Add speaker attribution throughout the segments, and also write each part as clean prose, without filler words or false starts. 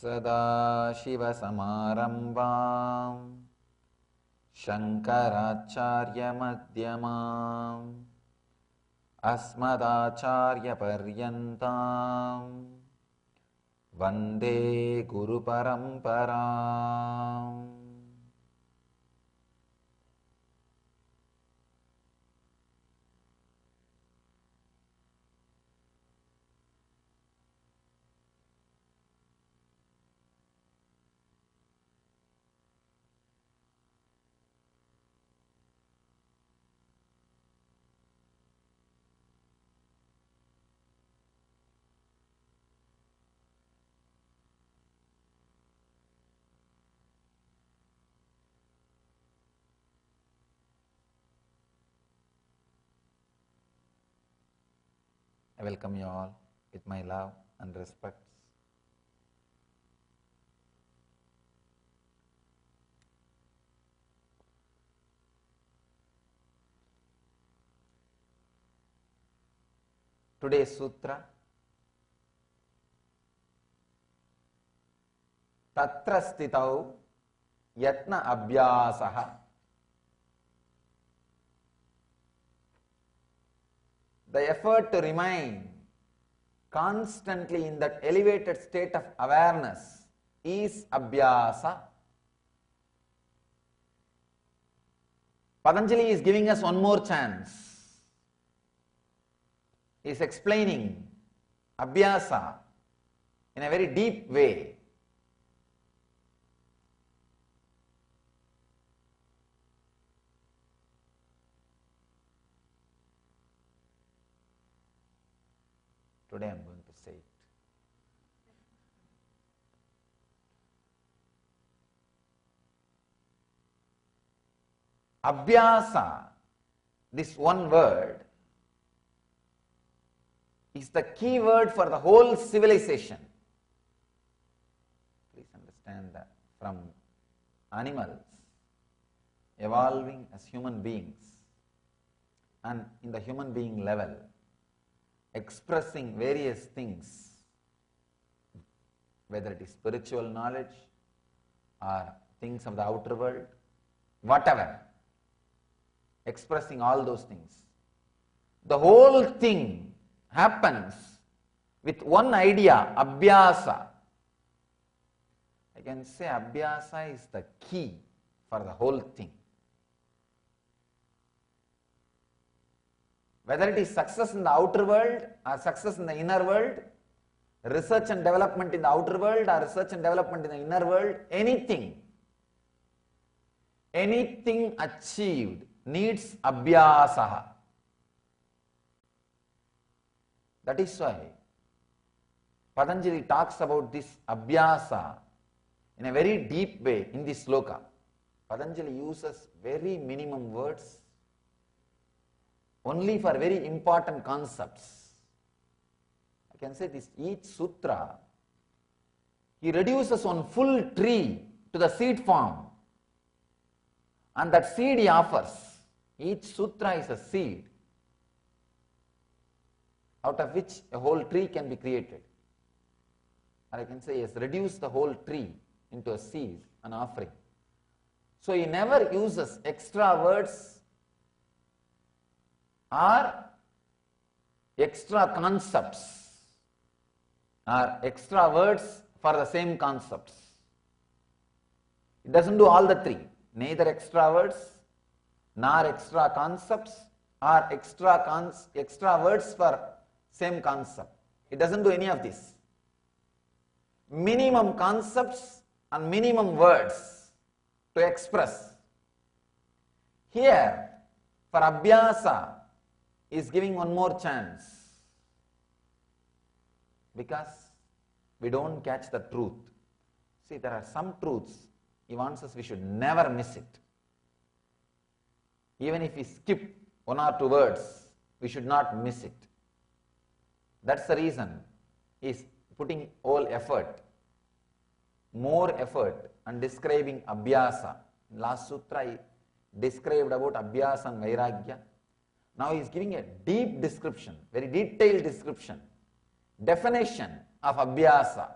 Speaker 1: Sadashivasamarambam Shankaracharyamध्यamam Asmadacharyaparyantam Vande Guru Paramparam. I welcome you all with my love and respect. Today's sutra, Tatra Stitau Yatna Abhyasaha. The effort to remain constantly in that elevated state of awareness is Abhyasa. Patanjali is giving us one more chance. He is explaining Abhyasa in a very deep way. Today I am going to say it. Abhyasa, this one word, is the key word for the whole civilization. Please understand that from animals evolving as human beings and in the human being level, expressing various things, whether it is spiritual knowledge or things of the outer world, whatever, expressing all those things. The whole thing happens with one idea, Abhyasa. I can say Abhyasa is the key for the whole thing. Whether it is success in the outer world or success in the inner world, research and development in the outer world or research and development in the inner world, anything achieved needs Abhyasa. That is why Patanjali talks about this Abhyasa in a very deep way in this sloka. Patanjali uses very minimum words only for very important concepts. I can say this, each sutra, he reduces one full tree to the seed form, and that seed he offers. Each sutra is a seed out of which a whole tree can be created. Or I can say he has reduced the whole tree into a seed, an offering. So he never uses extra words or extra concepts or extra words for the same concepts. It doesn't do all the three, neither extra words nor extra concepts or extra words for same concept. It doesn't do any of this. Minimum concepts and minimum words to express. Here, for Abhyasa, is giving one more chance, because we don't catch the truth. See, there are some truths he wants us, we should never miss it. Even if we skip one or two words, we should not miss it. That's the reason he is putting all effort, more effort, on describing Abhyasa. In last sutra he described about Abhyasa and Vairagya. Now he is giving a deep description, very detailed description, definition of Abhyasa.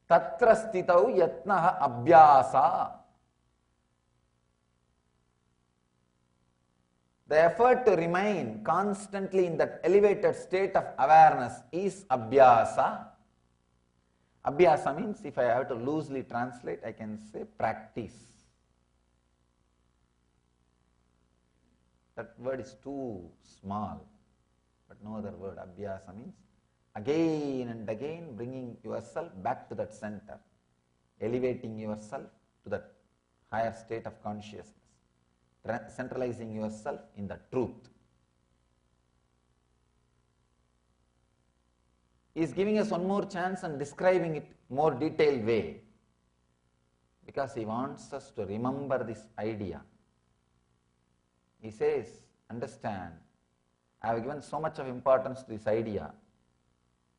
Speaker 1: Tatra stitau yatnaha abhyasa. The effort to remain constantly in that elevated state of awareness is abhyasa. Abhyasa means, if I have to loosely translate, I can say practice. That word is too small, but no other word. Abhyasa means again and again bringing yourself back to that center, elevating yourself to that higher state of consciousness, centralizing yourself in the truth. He is giving us one more chance and describing it more detailed way, because he wants us to remember this idea. He says, understand, I have given so much of importance to this idea,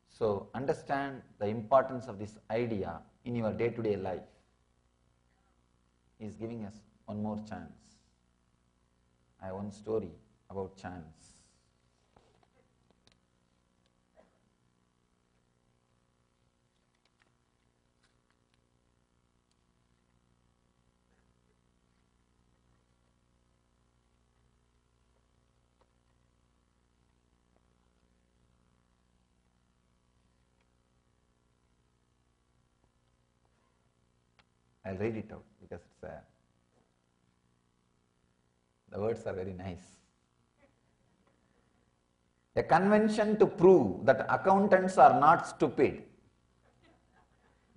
Speaker 1: so understand the importance of this idea in your day-to-day life. He is giving us one more chance. I have one story about chance. I'll read it out because the words are very nice. A convention to prove that accountants are not stupid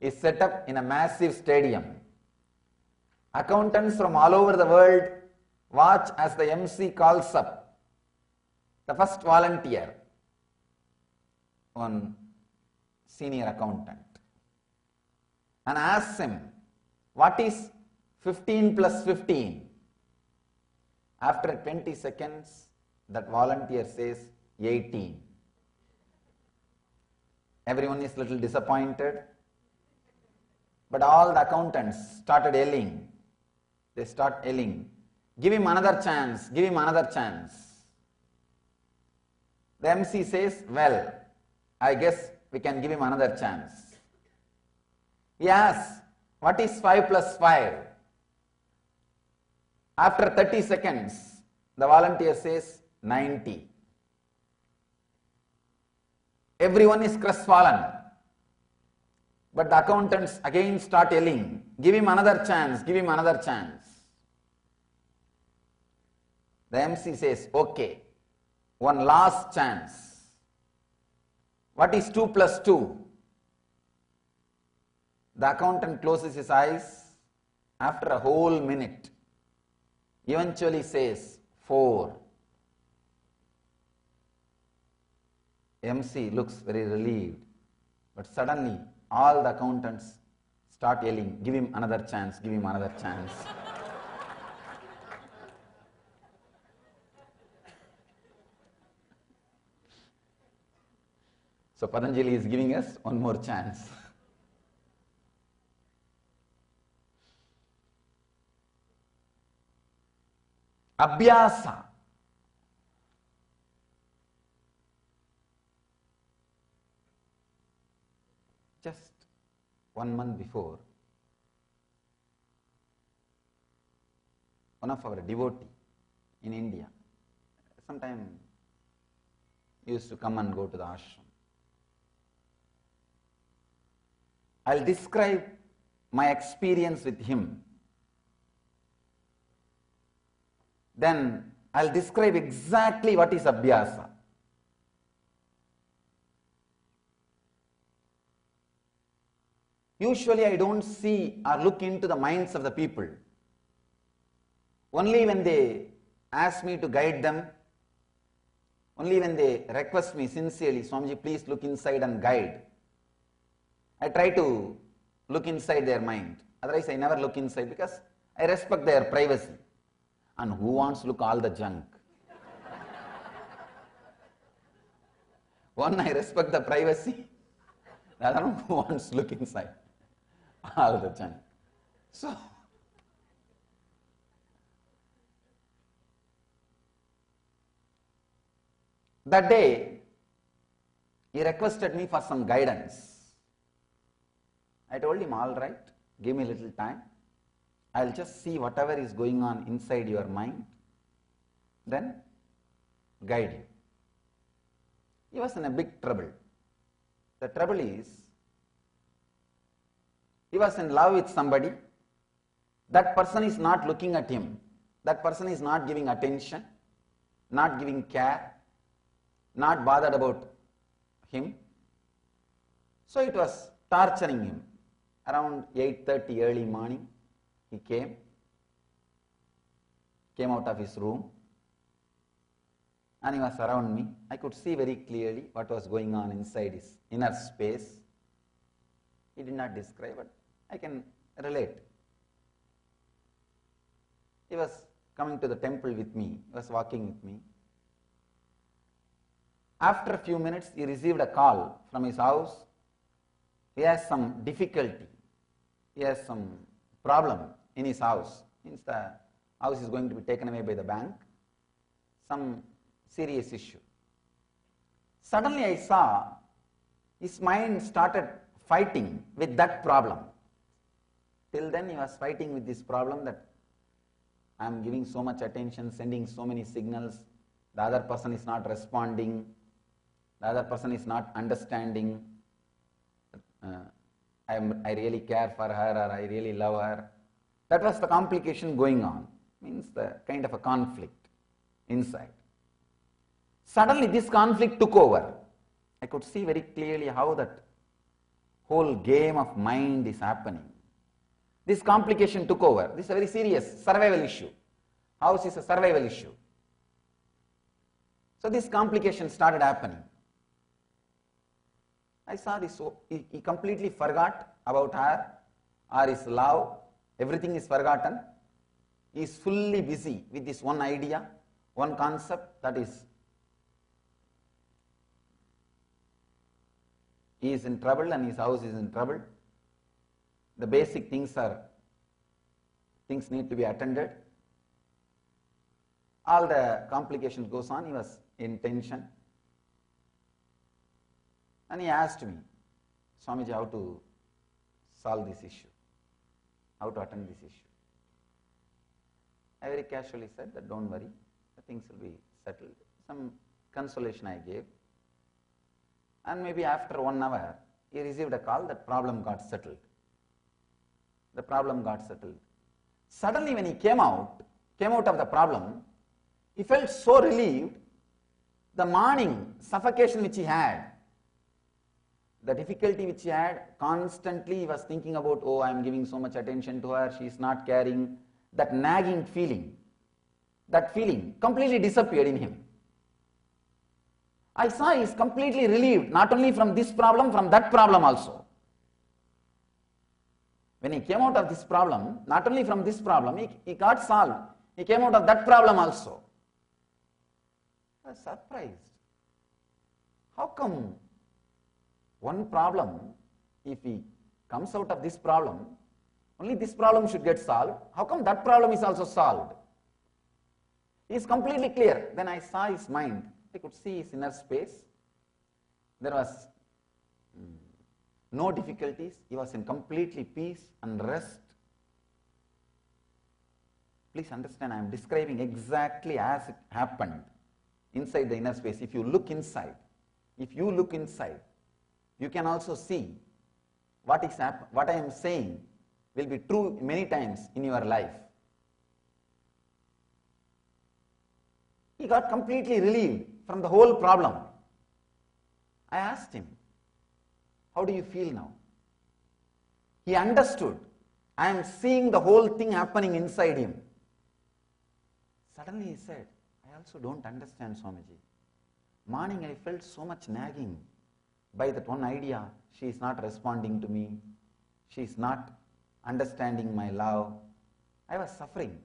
Speaker 1: is set up in a massive stadium. Accountants from all over the world watch as the MC calls up the first volunteer, one senior accountant, and asks him, what is 15 plus 15? After 20 seconds, that volunteer says 18. Everyone is a little disappointed, but all the accountants started yelling. They start yelling, give him another chance, give him another chance. The MC says, well, I guess we can give him another chance. He asks, what is 5 plus 5? After 30 seconds, the volunteer says 90. Everyone is crestfallen. But the accountants again start yelling, give him another chance, give him another chance. The MC says, okay, one last chance. What is 2 plus 2? The accountant closes his eyes after a whole minute, eventually says 4. MC looks very relieved, but suddenly all the accountants start yelling, give him another chance, give him another chance. So Patanjali is giving us one more chance. Abhyasa. Just 1 month before, one of our devotees in India, sometime used to come and go to the ashram. I'll describe my experience with him. Then I'll describe exactly what is Abhyasa. Usually I don't see or look into the minds of the people. Only when they ask me to guide them, only when they request me sincerely, Swamiji, please look inside and guide, I try to look inside their mind. Otherwise I never look inside because I respect their privacy. And who wants to look all the junk? One, I respect the privacy. The other one, who wants to look inside all the junk? So, that day, he requested me for some guidance. I told him, all right, give me a little time. I'll just see whatever is going on inside your mind, then guide you. He was in a big trouble. The trouble is, he was in love with somebody. That person is not looking at him. That person is not giving attention, not giving care, not bothered about him. So it was torturing him. Around 8:30 early morning, he came out of his room, and he was around me. I could see very clearly what was going on inside his inner space. He did not describe it. I can relate. He was coming to the temple with me. He was walking with me. After a few minutes, he received a call from his house. He has some difficulty. He has some problem in his house. Means the house is going to be taken away by the bank. Some serious issue. Suddenly I saw his mind started fighting with that problem. Till then he was fighting with this problem that I am giving so much attention, sending so many signals, the other person is not responding, the other person is not understanding, I really care for her or I really love her. That was the complication going on, means the kind of a conflict inside. Suddenly this conflict took over. I could see very clearly how that whole game of mind is happening. This complication took over. This is a very serious survival issue. House is a survival issue. So this complication started happening. I saw this, so he completely forgot about her or his love. Everything is forgotten. He is fully busy with this one idea, one concept, that is, he is in trouble and his house is in trouble. The basic things need to be attended. All the complications goes on. He was in tension. And he asked me, Swamiji, how to solve this issue, how to attend this issue. I very casually said that don't worry, the things will be settled. Some consolation I gave. And maybe after 1 hour, he received a call that problem got settled. The problem got settled. Suddenly when he came out of the problem, he felt so relieved. The morning suffocation which he had, the difficulty which he had, constantly he was thinking about, oh, I am giving so much attention to her, she is not caring, that nagging feeling, that feeling completely disappeared in him. I saw he is completely relieved, not only from this problem, from that problem also. When he came out of this problem, not only from this problem, he got solved. He came out of that problem also. I was surprised. How come one problem, if he comes out of this problem, only this problem should get solved? How come that problem is also solved? He is completely clear. Then I saw his mind. I could see his inner space. There was no difficulties. He was in completely peace and rest. Please understand, I am describing exactly as it happened inside the inner space. If you look inside, you can also see what I am saying will be true many times in your life. He got completely relieved from the whole problem. I asked him, how do you feel now? He understood. I am seeing the whole thing happening inside him. Suddenly he said, I also don't understand, Swamiji. Morning I felt so much nagging by that one idea. She is not responding to me. She is not understanding my love. I was suffering.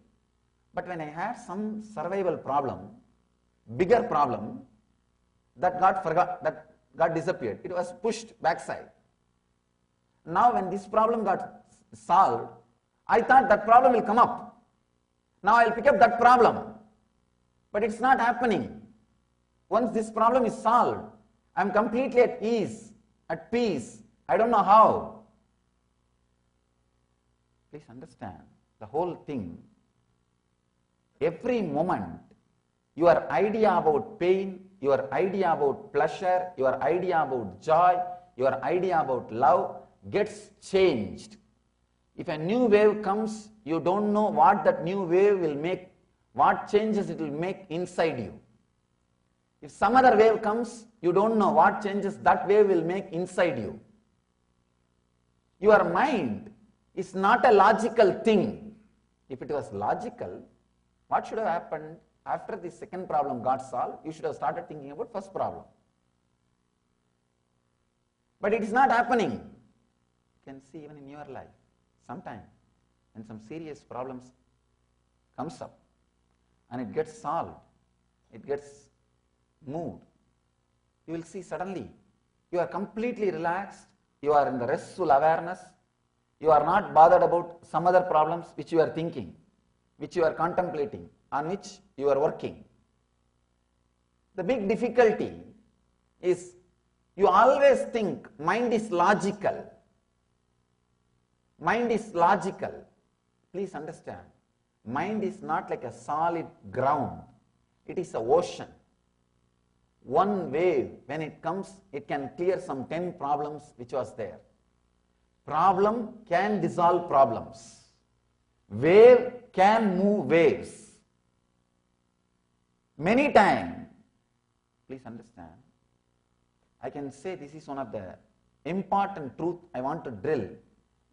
Speaker 1: But when I had some survival problem, bigger problem, that got disappeared. It was pushed backside. Now when this problem got solved, I thought that problem will come up. Now I will pick up that problem. But it's not happening. Once this problem is solved, I am completely at ease, at peace. I don't know how. Please understand the whole thing. Every moment, your idea about pain, your idea about pleasure, your idea about joy, your idea about love gets changed. If a new wave comes, you don't know what that new wave will make, what changes it will make inside you. If some other wave comes, you don't know what changes that wave will make inside you. Your mind is not a logical thing. If it was logical, what should have happened after the second problem got solved? You should have started thinking about first problem. But it is not happening. You can see even in your life. Sometime when some serious problems comes up and it gets solved, it gets moved, you will see suddenly you are completely relaxed, you are in the restful awareness, you are not bothered about some other problems which you are thinking, which you are contemplating, on which you are working. The big difficulty is you always think mind is logical. Mind is logical. Please understand, mind is not like a solid ground. It is an ocean. One wave, when it comes, it can clear some 10 problems which was there. Problem can dissolve problems. Wave can move waves. Many times, please understand, I can say this is one of the important truth I want to drill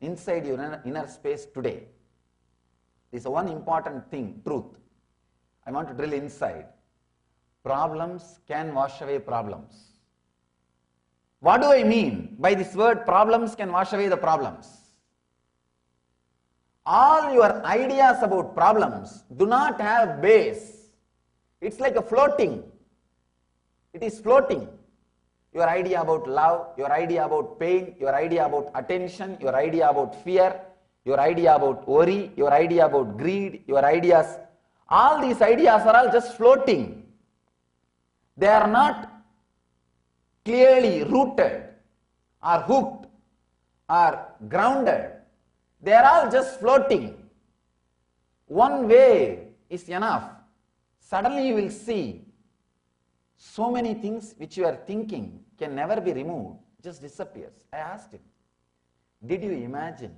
Speaker 1: inside your inner space today. This is one important thing, truth, I want to drill inside. Problems can wash away problems. What do I mean by this word problems can wash away the problems? All your ideas about problems do not have base. It's like a floating. It is floating. Your idea about love, your idea about pain, your idea about attention, your idea about fear, your idea about worry, your idea about greed, your ideas, all these ideas are all just floating. They are not clearly rooted or hooked or grounded. They are all just floating. One wave is enough. Suddenly you will see so many things which you are thinking can never be removed, just disappears. I asked him, did you imagine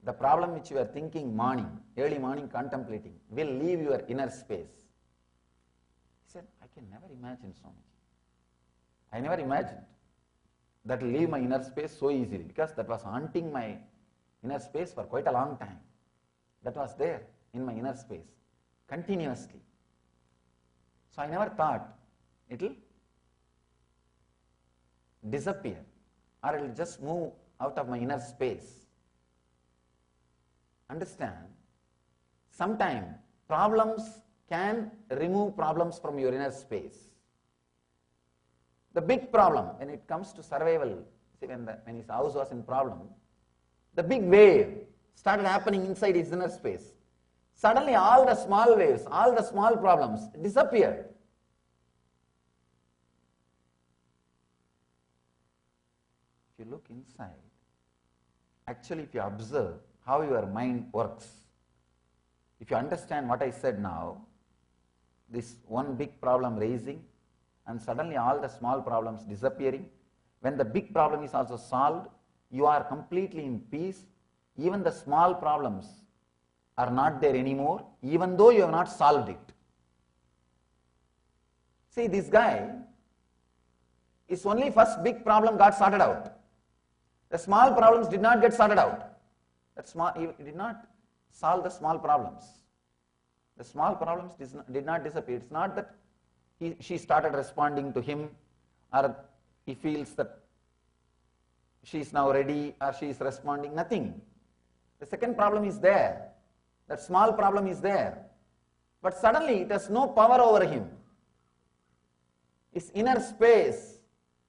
Speaker 1: the problem which you are thinking early morning contemplating will leave your inner space? He said, I can never imagine so much. I never imagined that will leave my inner space so easily, because that was haunting my inner space for quite a long time. That was there in my inner space continuously. So I never thought it will disappear or it will just move out of my inner space. Understand, sometimes problems can remove problems from your inner space. The big problem when it comes to survival, see, when his house was in problem, the big wave started happening inside his inner space. Suddenly all the small waves, all the small problems disappeared. If you look inside, actually if you observe how your mind works, if you understand what I said now, this one big problem raising and suddenly all the small problems disappearing, when the big problem is also solved, you are completely in peace. Even the small problems are not there anymore, even though you have not solved it. See, this guy, his only first big problem got sorted out. The small problems did not get sorted out. He did not solve the small problems. The small problems did not disappear. It's not that she started responding to him, or he feels that she is now ready, or she is responding, nothing. The second problem is there. That small problem is there. But suddenly it has no power over him. His inner space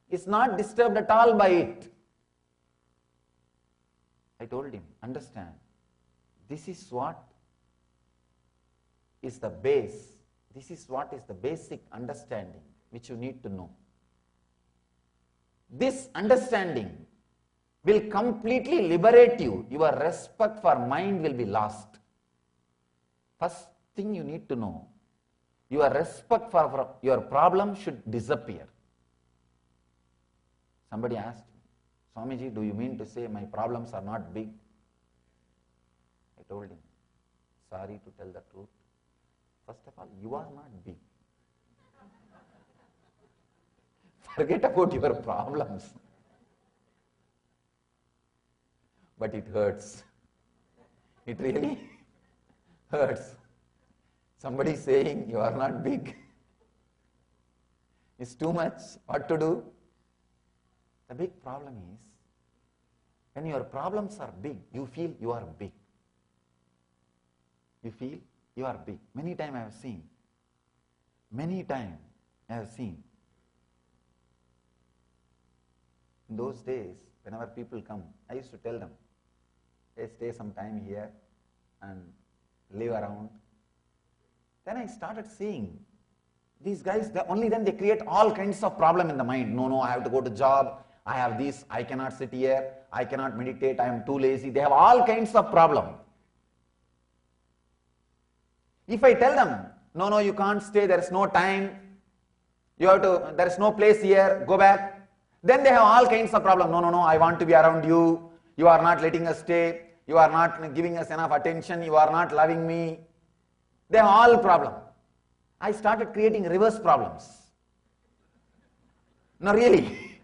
Speaker 1: is not disturbed at all by it. I told him, understand, this is what is the base. This is what is the basic understanding which you need to know. This understanding will completely liberate you. Your respect for mind will be lost. First thing you need to know, your respect for your problem should disappear. Somebody asked me, Swamiji, do you mean to say my problems are not big? I told him, sorry to tell the truth. First of all, you are not big. Forget about your problems. But it hurts. It really hurts. Somebody saying you are not big. It's too much. What to do? The big problem is, when your problems are big, you feel you are big. You feel you are big. Many times I have seen. In those days, whenever people come, I used to tell them, hey, stay some time here and live around. Then I started seeing these guys, only then they create all kinds of problem in the mind. No, I have to go to job, I have this, I cannot sit here, I cannot meditate, I am too lazy. They have all kinds of problem. If I tell them, no, you can't stay, there is no time, there is no place here, go back. Then they have all kinds of problem. No, I want to be around you. You are not letting us stay. You are not giving us enough attention. You are not loving me. They have all problem. I started creating reverse problems. No, really.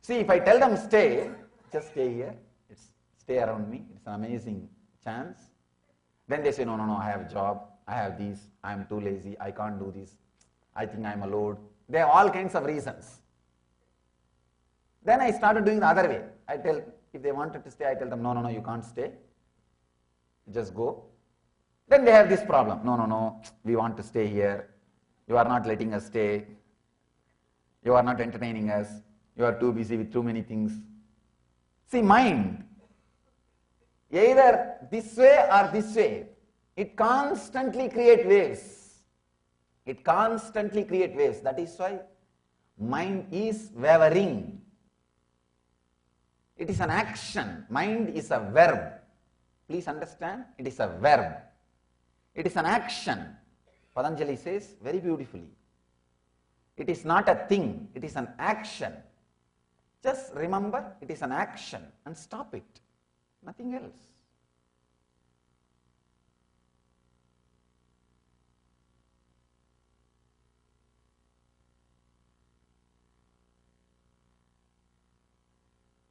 Speaker 1: See, if I tell them stay, just stay here, stay around me, it's an amazing chance. Then they say, no, I have a job, I have this, I am too lazy, I can't do this, I think I am a load. They have all kinds of reasons. Then I started doing the other way. If they wanted to stay, I tell them, no, you can't stay. Just go. Then they have this problem. No, we want to stay here. You are not letting us stay. You are not entertaining us. You are too busy with too many things. See, mind, either this way or this way, it constantly creates waves. That is why mind is wavering. It is an action. Mind is a verb. Please understand, it is a verb. It is an action. Patanjali says very beautifully. It is not a thing, it is an action. Just remember, it is an action and stop it. Nothing else.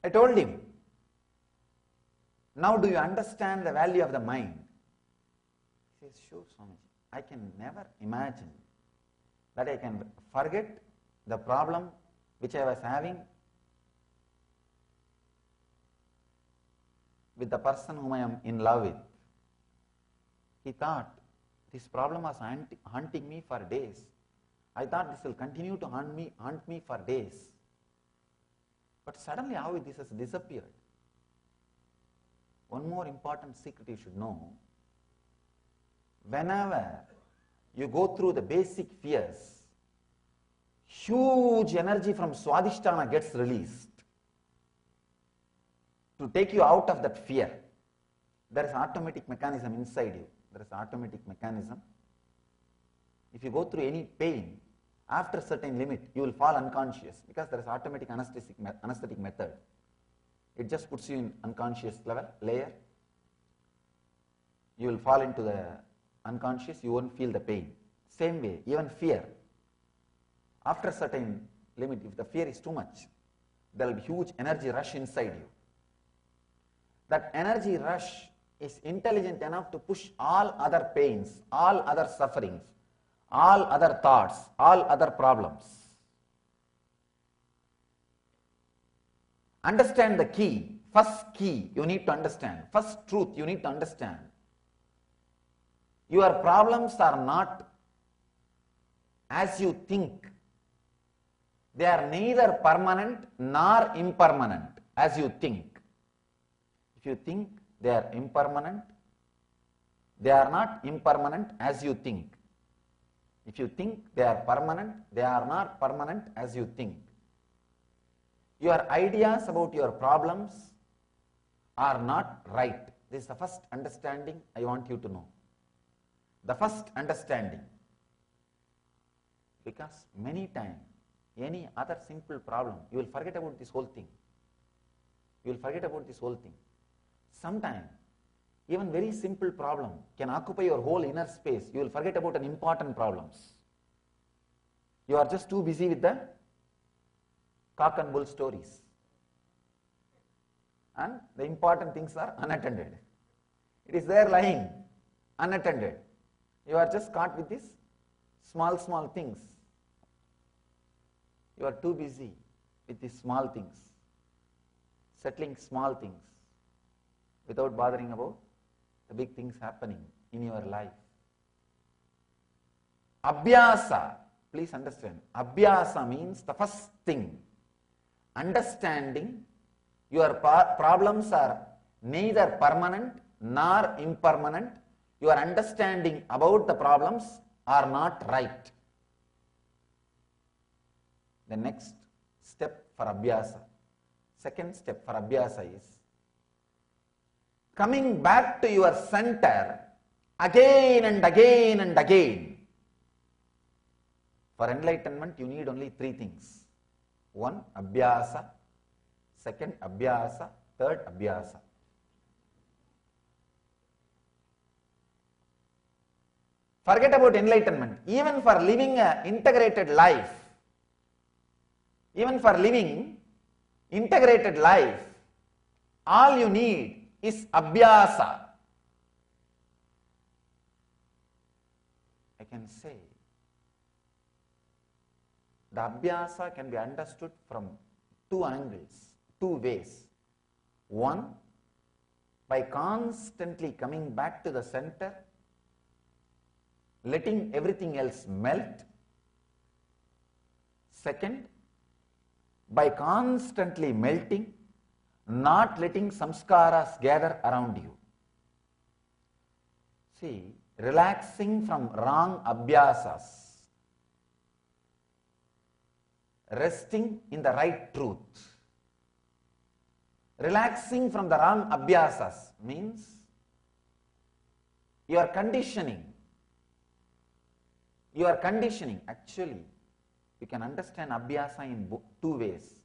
Speaker 1: I told him, now do you understand the value of the mind? He says, sure, Swamiji. I can never imagine that I can forget the problem which I was having with the person whom I am in love with. He thought, this problem was haunting me for days. I thought this will continue to haunt me for days. But suddenly how this has disappeared. One more important secret you should know. Whenever you go through the basic fears, huge energy from Swadhisthana gets released to take you out of that fear. There is an automatic mechanism inside you. If you go through any pain, after a certain limit, you will fall unconscious because there is automatic anesthetic method. It just puts you in unconscious layer. You will fall into the unconscious, you won't feel the pain. Same way, even fear. After a certain limit, if the fear is too much, there will be huge energy rush inside you. That energy rush is intelligent enough to push all other pains, all other sufferings, all other thoughts, all other problems. Understand the key. First key you need to understand. First truth you need to understand. Your problems are not as you think. They are neither permanent nor impermanent as you think. If you think they are impermanent, they are not impermanent as you think. If you think they are permanent, they are not permanent as you think. Your ideas about your problems are not right. This is the first understanding I want you to know. The first understanding. Because many times, any other simple problem, you will forget about this whole thing. You will forget about this whole thing. Sometimes, even very simple problem can occupy your whole inner space. You will forget about an important problems. You are just too busy with the cock and bull stories. And the important things are unattended. It is there lying, unattended. You are just caught with these small things. You are too busy with these small things, settling small things, without bothering about the big things happening in your life. Abhyasa, please understand, Abhyasa means the first thing, understanding your problems are neither permanent nor impermanent. Your understanding about the problems are not right. The next step for Abhyasa, second step for Abhyasa is coming back to your center again and again and again. For enlightenment, you need only three things. One, Abhyasa. Second, Abhyasa. Third, Abhyasa. Forget about enlightenment. Even for living an integrated life, all you need is Abhyasa. I can say the Abhyasa can be understood from two angles, two ways. One, by constantly coming back to the center, letting everything else melt. Second, by constantly melting, not letting samskaras gather around you. See, relaxing from wrong abhyasas, resting in the right truth. Relaxing from the wrong abhyasas means you are conditioning. Actually, you can understand Abhyasa in two ways.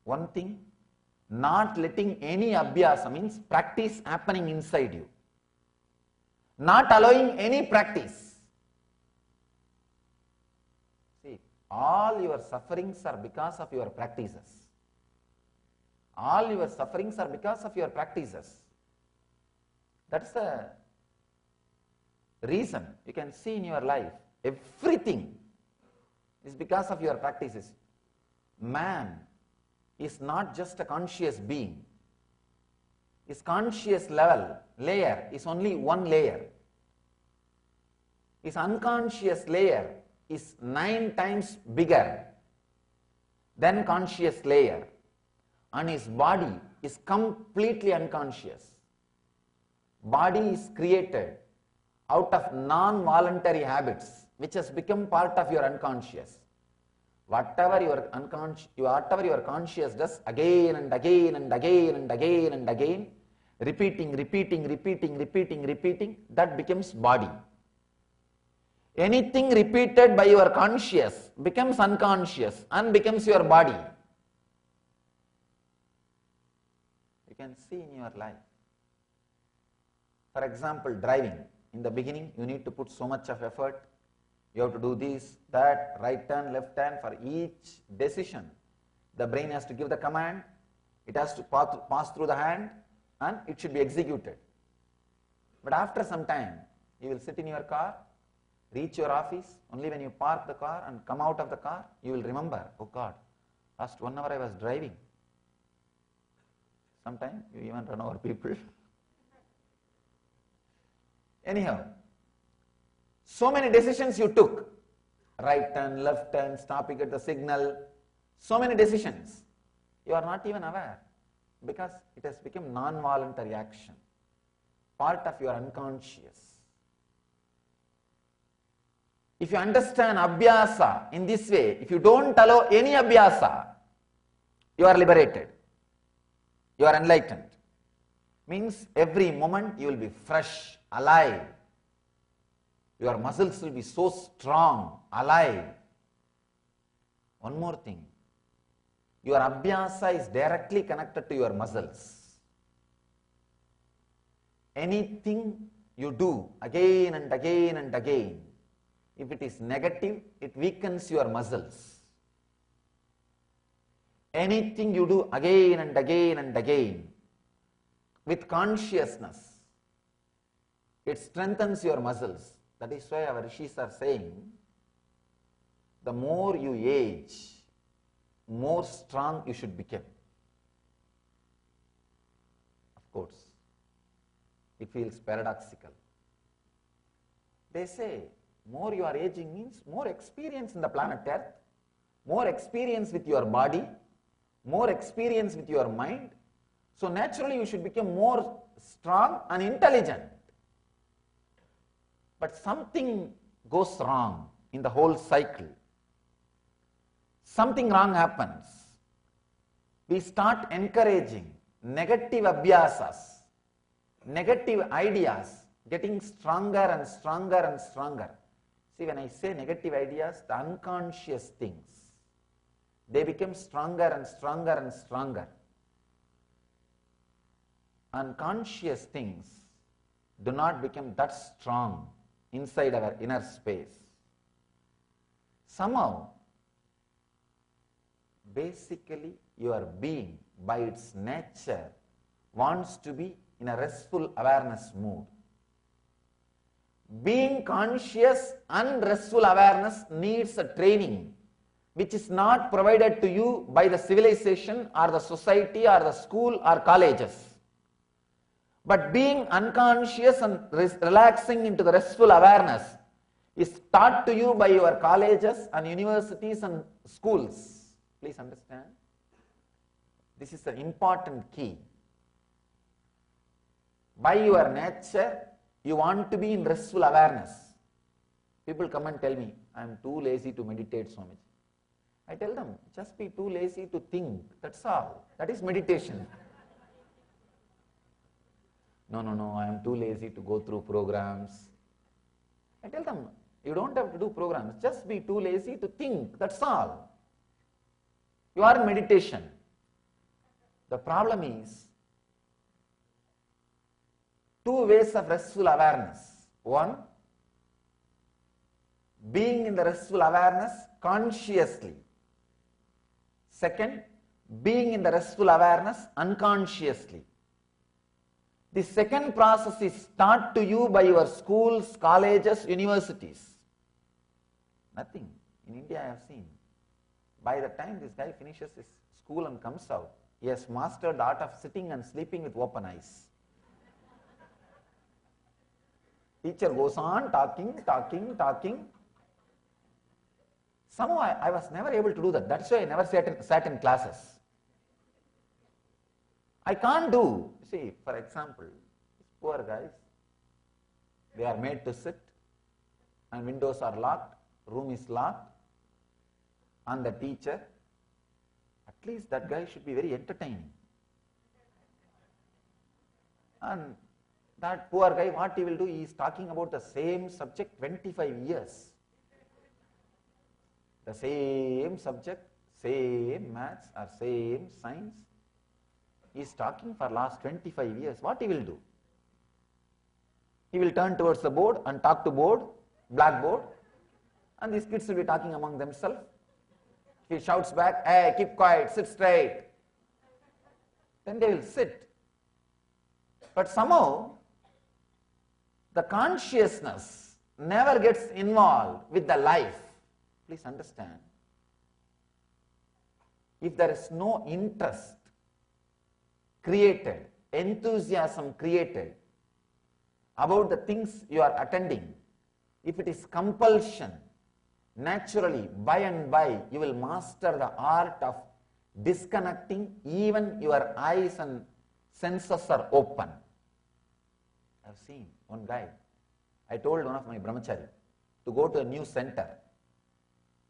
Speaker 1: One thing, not letting any Abhyasa means practice happening inside you. Not allowing any practice. See, all your sufferings are because of your practices. All your sufferings are because of your practices. That's the reason. You can see in your life, everything is because of your practices. Man is not just a conscious being. His conscious layer is only one layer. His unconscious layer is 9 times bigger than conscious layer. And his body is completely unconscious. Body is created out of non-voluntary habits, which has become part of your unconscious. Whatever your conscious does again and again and again and again and again, repeating, that becomes body. Anything repeated by your conscious becomes unconscious and becomes your body. You can see in your life. For example, driving. In the beginning, you need to put so much of effort. You have to do this, that, right turn, left turn. For each decision, the brain has to give the command. It has to pass through the hand and it should be executed. But after some time, you will sit in your car, reach your office. Only when you park the car and come out of the car, you will remember, oh God, last 1 hour I was driving. Sometimes you even run over people. Anyhow, so many decisions you took. Right turn, left turn, stopping at the signal. So many decisions. You are not even aware because it has become non-voluntary action. Part of your unconscious. If you understand Abhyasa in this way, if you don't allow any Abhyasa, you are liberated, you are enlightened. Means every moment you will be fresh, alive. Your muscles will be so strong, alive. One more thing, your Abhyasa is directly connected to your muscles. Anything you do again and again and again, if it is negative, it weakens your muscles. Anything you do again and again and again, with consciousness, it strengthens your muscles. That is why our rishis are saying, the more you age, more strong you should become. Of course, it feels paradoxical. They say, more you are aging means more experience in the planet Earth, more experience with your body, more experience with your mind. So naturally you should become more strong and intelligent. But something goes wrong in the whole cycle. Something wrong happens. We start encouraging negative abhyasas, negative ideas, getting stronger and stronger and stronger. See, when I say negative ideas, the unconscious things, they become stronger and stronger and stronger. Unconscious things do not become that strong inside our inner space. Somehow, basically, your being, by its nature, wants to be in a restful awareness mood. Being conscious and restful awareness needs a training which is not provided to you by the civilization or the society or the school or colleges. But being unconscious and relaxing into the restful awareness is taught to you by your colleges and universities and schools. Please understand. This is an important key. By your nature, you want to be in restful awareness. People come and tell me, I am too lazy to meditate, Swamiji. I tell them, just be too lazy to think, that's all. That is meditation. No, I am too lazy to go through programs. I tell them, you don't have to do programs, just be too lazy to think, that's all. You are in meditation. The problem is, two ways of restful awareness. One, being in the restful awareness consciously. Second, being in the restful awareness unconsciously. The second process is taught to you by your schools, colleges, universities. Nothing. In India I have seen. By the time this guy finishes his school and comes out, he has mastered the art of sitting and sleeping with open eyes. Teacher goes on talking. Somehow I was never able to do that. That's why I never sat in classes. I can't do. See, for example, poor guys, they are made to sit and windows are locked, room is locked, and the teacher, at least that guy should be very entertaining. And that poor guy, what he will do, he is talking about the same subject 25 years. The same subject, same maths or same science. He is talking for last 25 years. What he will do? He will turn towards the board and talk to board, blackboard, and these kids will be talking among themselves. He shouts back, hey, keep quiet, sit straight. Then they will sit. But somehow, the consciousness never gets involved with the life. Please understand. If there is no interest created, enthusiasm created about the things you are attending, if it is compulsion, naturally, by and by, you will master the art of disconnecting. Even your eyes and senses are open. I have seen one guy. I told one of my brahmachari to go to a new center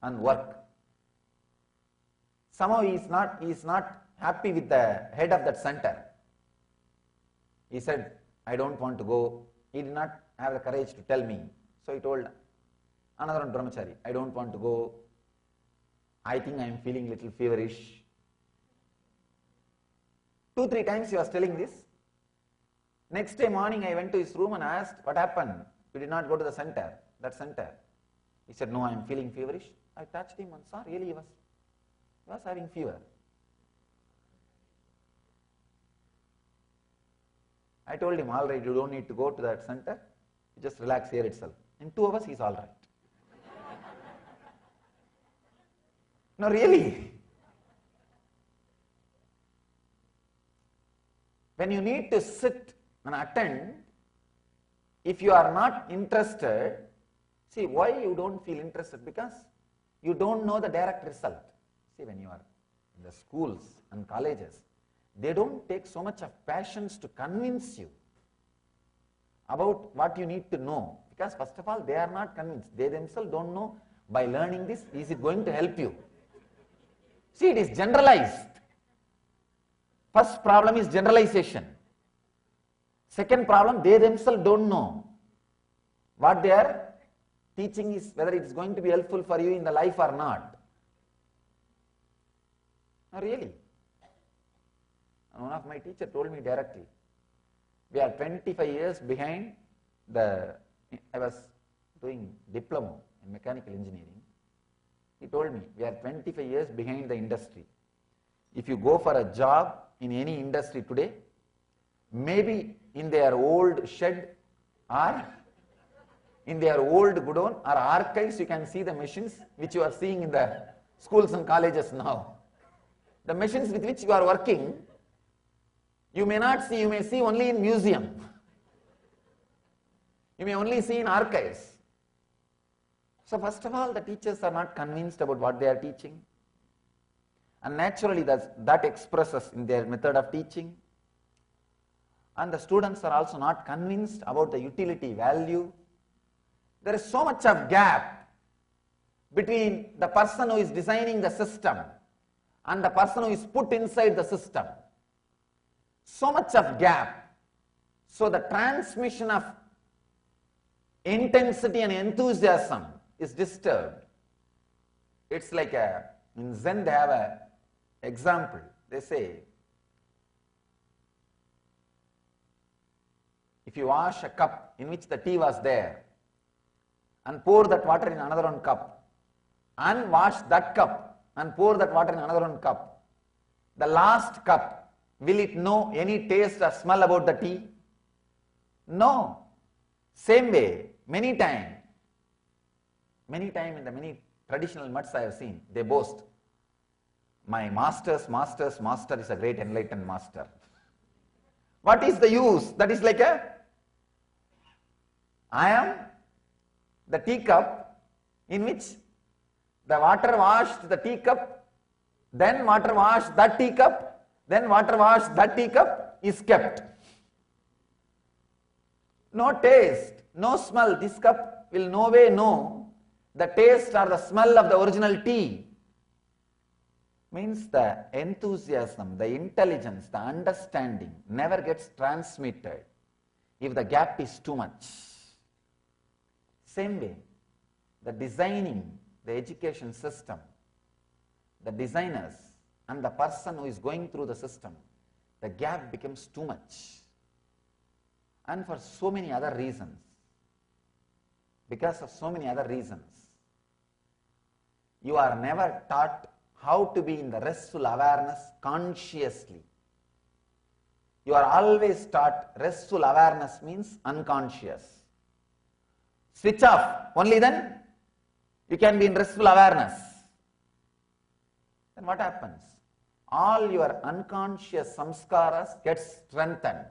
Speaker 1: and work. Somehow he is not happy with the head of that center. He said, I don't want to go. He did not have the courage to tell me. So he told another one brahmachari, I don't want to go. I think I am feeling little feverish. 2-3 times he was telling this. Next day morning I went to his room and asked, what happened? You did not go to the center, that center. He said, no, I am feeling feverish. I touched him and saw really he was having fever. I told him, all right, you don't need to go to that center. You just relax here itself. In 2 hours, he's all right. No, really. When you need to sit and attend, if you are not interested, see why you don't feel interested? Because you don't know the direct result. See, when you are in the schools and colleges, they don't take so much of passions to convince you about what you need to know. Because first of all, they are not convinced. They themselves don't know by learning this, is it going to help you? See, it is generalized. First problem is generalization. Second problem, they themselves don't know what they are teaching is, whether it is going to be helpful for you in the life or not. No, really. One of my teachers told me directly, we are 25 years behind I was doing diploma in mechanical engineering. He told me, we are 25 years behind the industry. If you go for a job in any industry today, maybe in their old shed or in their old godown or archives, you can see the machines which you are seeing in the schools and colleges now. The machines with which you are working, you may not see, you may see only in museum. You may only see in archives. So first of all, the teachers are not convinced about what they are teaching. And naturally that expresses in their method of teaching. And the students are also not convinced about the utility value. There is so much of gap between the person who is designing the system and the person who is put inside the system. So much of gap. So the transmission of intensity and enthusiasm is disturbed. It's like in Zen they have an example. They say, if you wash a cup in which the tea was there and pour that water in another one cup and wash that cup and pour that water in another one cup, the last cup, will it know any taste or smell about the tea? No. Same way, many times in the many traditional mutts I have seen, they boast, my master is a great enlightened master. What is the use? That is like I am the teacup in which the water washed the teacup, then water washed that teacup, then water washed that teacup is kept. No taste, no smell. This cup will no way know the taste or the smell of the original tea. Means the enthusiasm, the intelligence, the understanding never gets transmitted if the gap is too much. Same way, the designing the education system, the designers and the person who is going through the system, the gap becomes too much. And for so many other reasons, because of so many other reasons, you are never taught how to be in the restful awareness consciously. You are always taught restful awareness means unconscious. Switch off, only then you can be in restful awareness. Then what happens? All your unconscious samskaras get strengthened.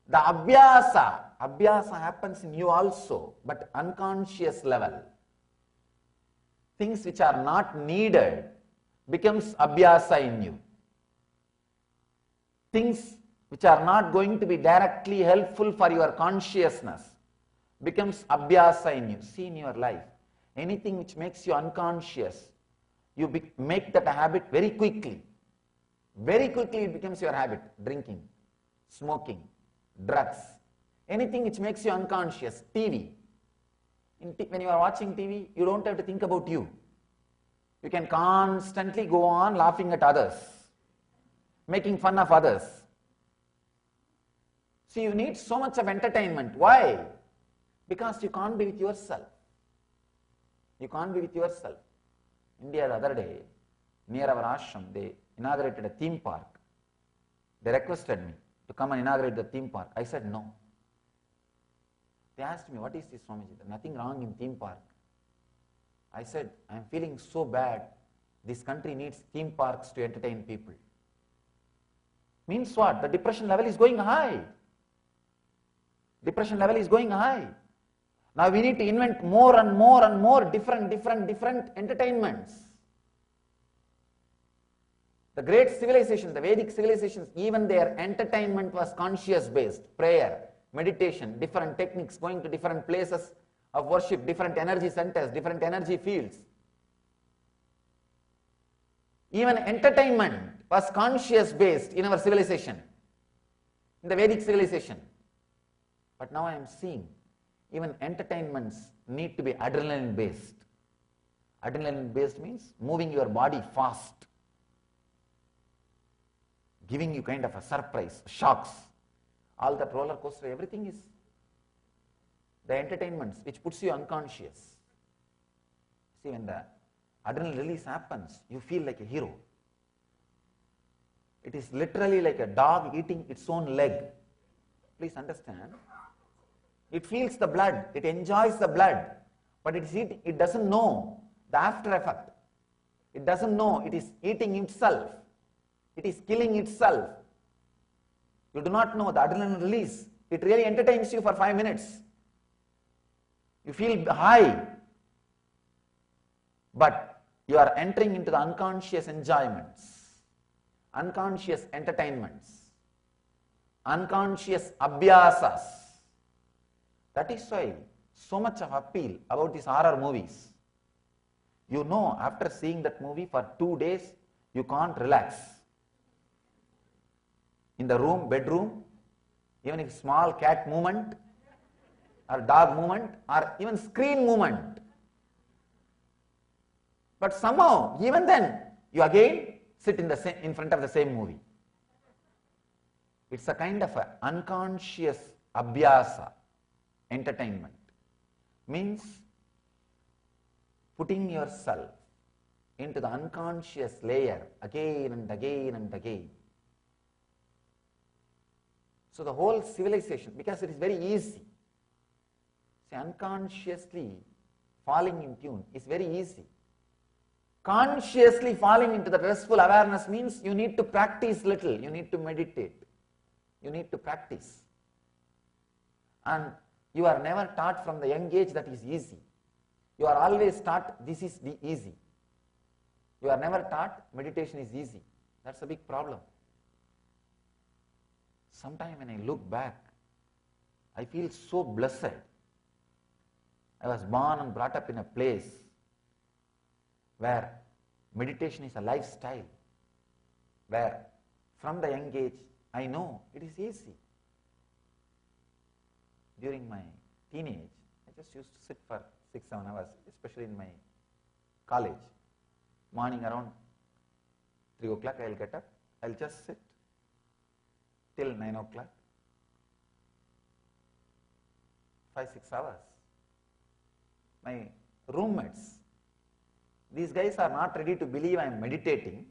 Speaker 1: The Abhyasa happens in you also, but unconscious level. Things which are not needed becomes Abhyasa in you. Things which are not going to be directly helpful for your consciousness becomes Abhyasa in you. See in your life, anything which makes you unconscious, you make that a habit very quickly. Very quickly it becomes your habit. Drinking, smoking, drugs, anything which makes you unconscious. TV. When you are watching TV, you don't have to think about you. You can constantly go on laughing at others, making fun of others. So you need so much of entertainment. Why? Because you can't be with yourself. You can't be with yourself. India the other day, near our ashram, they inaugurated a theme park. They requested me to come and inaugurate the theme park. I said no. They asked me, what is this, Swamiji? There's nothing wrong in theme park. I said, I am feeling so bad. This country needs theme parks to entertain people. Means what? The depression level is going high. Depression level is going high. Now we need to invent more and more and more different entertainments. The great civilizations, the Vedic civilizations, even their entertainment was conscious based. Prayer, meditation, different techniques, going to different places of worship, different energy centers, different energy fields. Even entertainment was conscious based in our civilization, in the Vedic civilization. But now I am seeing even entertainments need to be adrenaline based. Adrenaline based means moving your body fast, giving you kind of a surprise, shocks. All that roller coaster, everything is the entertainments which puts you unconscious. See, when the adrenaline release happens, you feel like a hero. It is literally like a dog eating its own leg. Please understand. It feels the blood, it enjoys the blood, but it doesn't know the after effect. It doesn't know it is eating itself. It is killing itself. You do not know the adrenaline release. It really entertains you for 5 minutes. You feel high, but you are entering into the unconscious enjoyments, unconscious entertainments, unconscious abhyasas. That is why so much of appeal about these horror movies. You know, after seeing that movie for 2 days, you can't relax. In the room, bedroom, even if small cat movement, or dog movement, or even screen movement. But somehow, even then, you again sit in front of the same movie. It's a kind of a unconscious abhyasa, entertainment. Means putting yourself into the unconscious layer again and again and again. So the whole civilization, because it is very easy. See, unconsciously falling in tune is very easy. Consciously falling into the restful awareness means you need to practice little, you need to meditate, you need to practice. And you are never taught from the young age that is easy. You are always taught this is the easy. You are never taught meditation is easy. That's a big problem. Sometimes when I look back, I feel so blessed. I was born and brought up in a place where meditation is a lifestyle, where from the young age I know it is easy. During my teenage, I just used to sit for 6-7 hours, especially in my college. Morning around 3 o'clock I will get up, I will just sit till 9 o'clock, 5-6 hours. My roommates, these guys are not ready to believe I am meditating,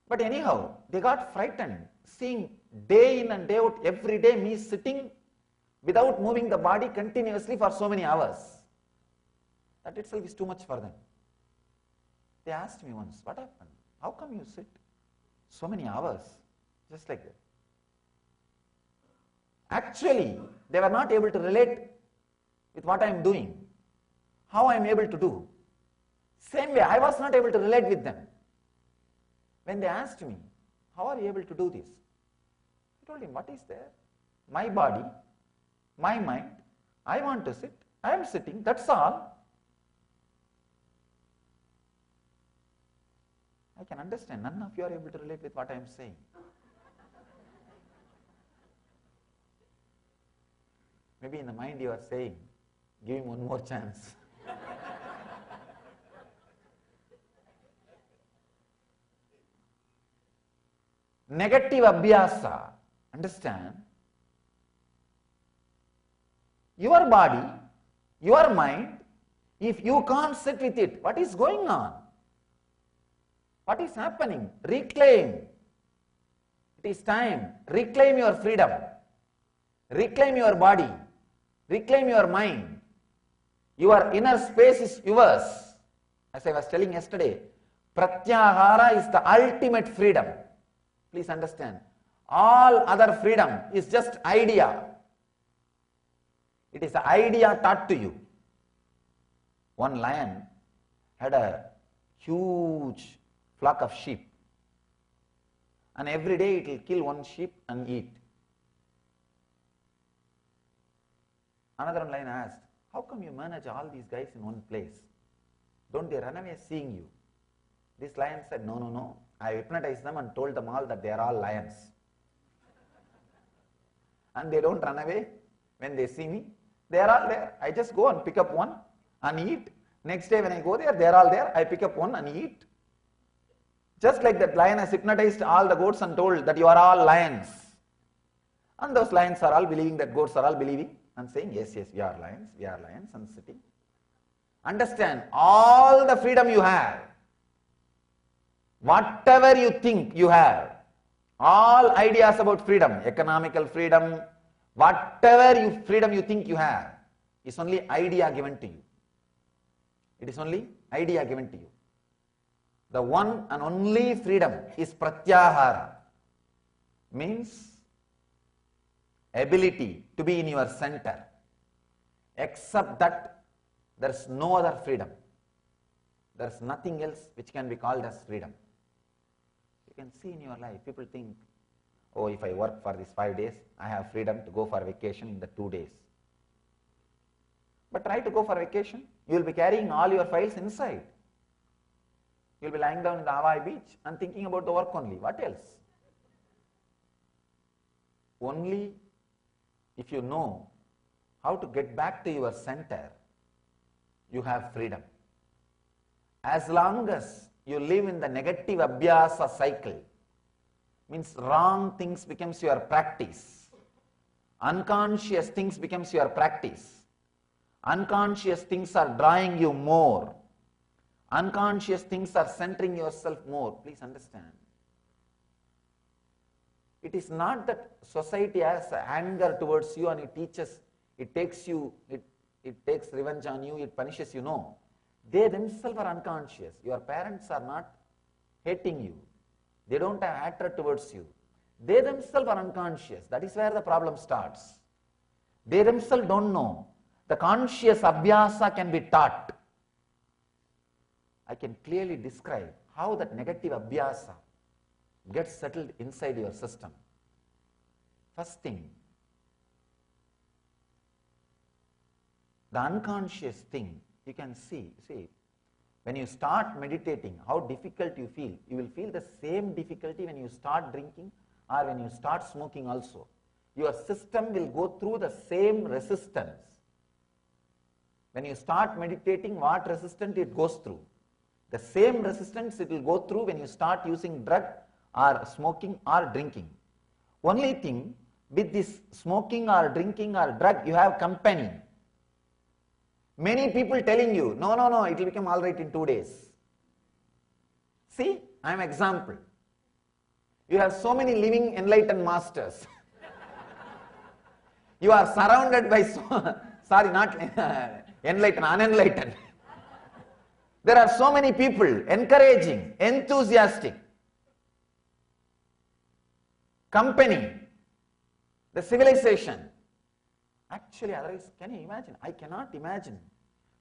Speaker 1: but anyhow, they got frightened seeing day in and day out, every day me sitting without moving the body continuously for so many hours. That itself is too much for them. They asked me once, what happened? How come you sit so many hours just like that? Actually, they were not able to relate with what I am doing, how I am able to do. Same way, I was not able to relate with them. When they asked me, how are you able to do this? I told him, what is there? My body, my mind, I want to sit, I am sitting, that's all. I can understand. None of you are able to relate with what I am saying. Maybe in the mind you are saying, give him one more chance. Negative abhyasa. Understand? Your body, your mind, if you can't sit with it, what is going on? What is happening? Reclaim. It is time. Reclaim your freedom. Reclaim your body. Reclaim your mind. Your inner space is yours. As I was telling yesterday, Pratyahara is the ultimate freedom. Please understand. All other freedom is just idea. It is the idea taught to you. One lion had a huge flock of sheep, and every day it will kill one sheep and eat. Another lion asked, how come you manage all these guys in one place? Don't they run away seeing you? This lion said, no. I hypnotized them and told them all that they are all lions. And they don't run away when they see me. They are all there. I just go and pick up one and eat. Next day when I go there, they are all there. I pick up one and eat. Just like that lion has hypnotized all the goats and told that you are all lions. And those lions are all believing that goats are all believing and saying, yes, we are lions and sitting. Understand, all the freedom you have, whatever you think you have, all ideas about freedom, economical freedom, whatever freedom you think you have, is only idea given to you. It is only idea given to you. The one and only freedom is pratyahara, means ability to be in your center. Except that, there is no other freedom. There is nothing else which can be called as freedom. You can see in your life, people think, oh, if I work for these 5 days, I have freedom to go for vacation in the 2 days. But try to go for vacation. You will be carrying all your files inside. You will be lying down in the Hawaii beach and thinking about the work only. What else? Only if you know how to get back to your center, you have freedom. As long as you live in the negative abhyasa cycle, means wrong things becomes your practice, unconscious things becomes your practice, unconscious things are drawing you more, unconscious things are centering yourself more. Please understand, it is not that society has anger towards you and it teaches, it takes revenge on you, it punishes you. No, they themselves are unconscious. Your parents are not hating you. They don't have hatred towards you. They themselves are unconscious. That is where the problem starts. They themselves don't know. The conscious abhyasa can be taught. I can clearly describe how that negative abhyasa gets settled inside your system. First thing, the unconscious thing, you can see, when you start meditating, how difficult you feel. You will feel the same difficulty when you start drinking or when you start smoking also. Your system will go through the same resistance. When you start meditating, what resistance it goes through? The same resistance it will go through when you start using drug or smoking or drinking. Only thing, with this smoking or drinking or drug, you have company. Many people telling you, no, it will become all right in 2 days. See, I am example. You have so many living enlightened masters. You are surrounded by, not enlightened, unenlightened. There are so many people encouraging, enthusiastic. Company, the civilization. Actually, otherwise, can you imagine? I cannot imagine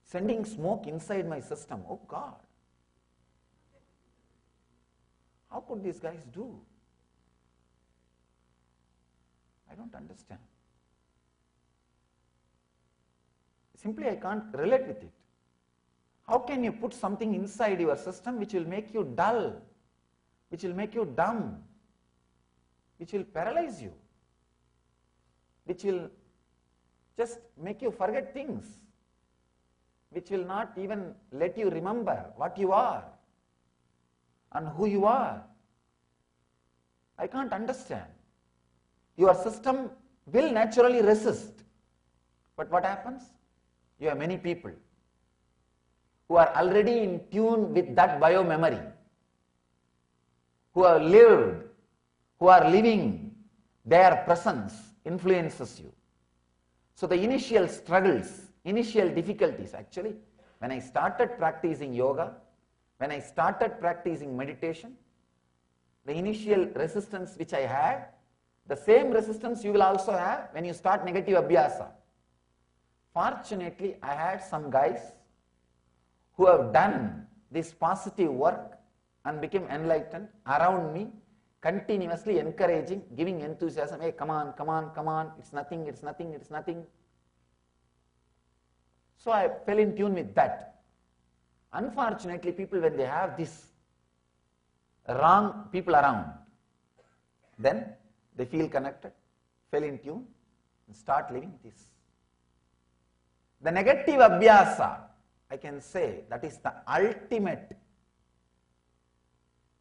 Speaker 1: sending smoke inside my system. Oh God. How could these guys do? I don't understand. Simply, I can't relate with it. How can you put something inside your system which will make you dull? which will make you dumb, which will paralyze you, which will just make you forget things, which will not even let you remember what you are and who you are. I can't understand. Your system will naturally resist. But what happens? You have many people who are already in tune with that bio-memory, who have lived, who are living, their presence influences you. So the initial struggles, initial difficulties, actually, when I started practicing yoga, when I started practicing meditation, the initial resistance which I had, the same resistance you will also have when you start negative abhyasa. Fortunately, I had some guys who have done this positive work and became enlightened around me, continuously encouraging, giving enthusiasm. Hey, come on, come on, come on, it's nothing, it's nothing, it's nothing. So I fell in tune with that. Unfortunately, people, when they have this wrong people around, then they feel connected, fell in tune, and start living this. The negative abhyasa, I can say, that is the ultimate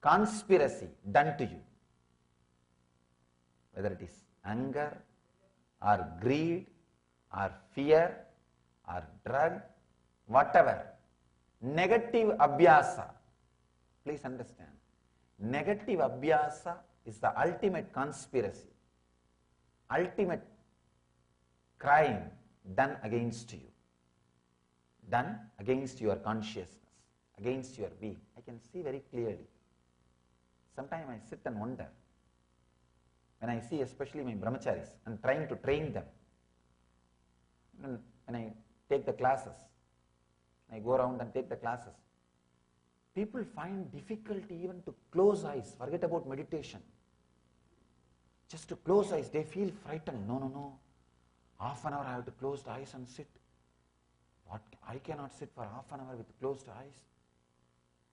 Speaker 1: conspiracy done to you. Whether it is anger, or greed, or fear, or drug, whatever. Negative abhyasa, please understand, negative abhyasa is the ultimate conspiracy, ultimate crime done against you, done against your consciousness, against your being. I can see very clearly. Sometimes I sit and wonder, when I see especially my brahmacharis and trying to train them, when I take the classes, I go around and take the classes, people find difficulty even to close eyes, forget about meditation. Just to close eyes, they feel frightened. No. Half an hour I have to close the eyes and sit. What? I cannot sit for half an hour with closed eyes.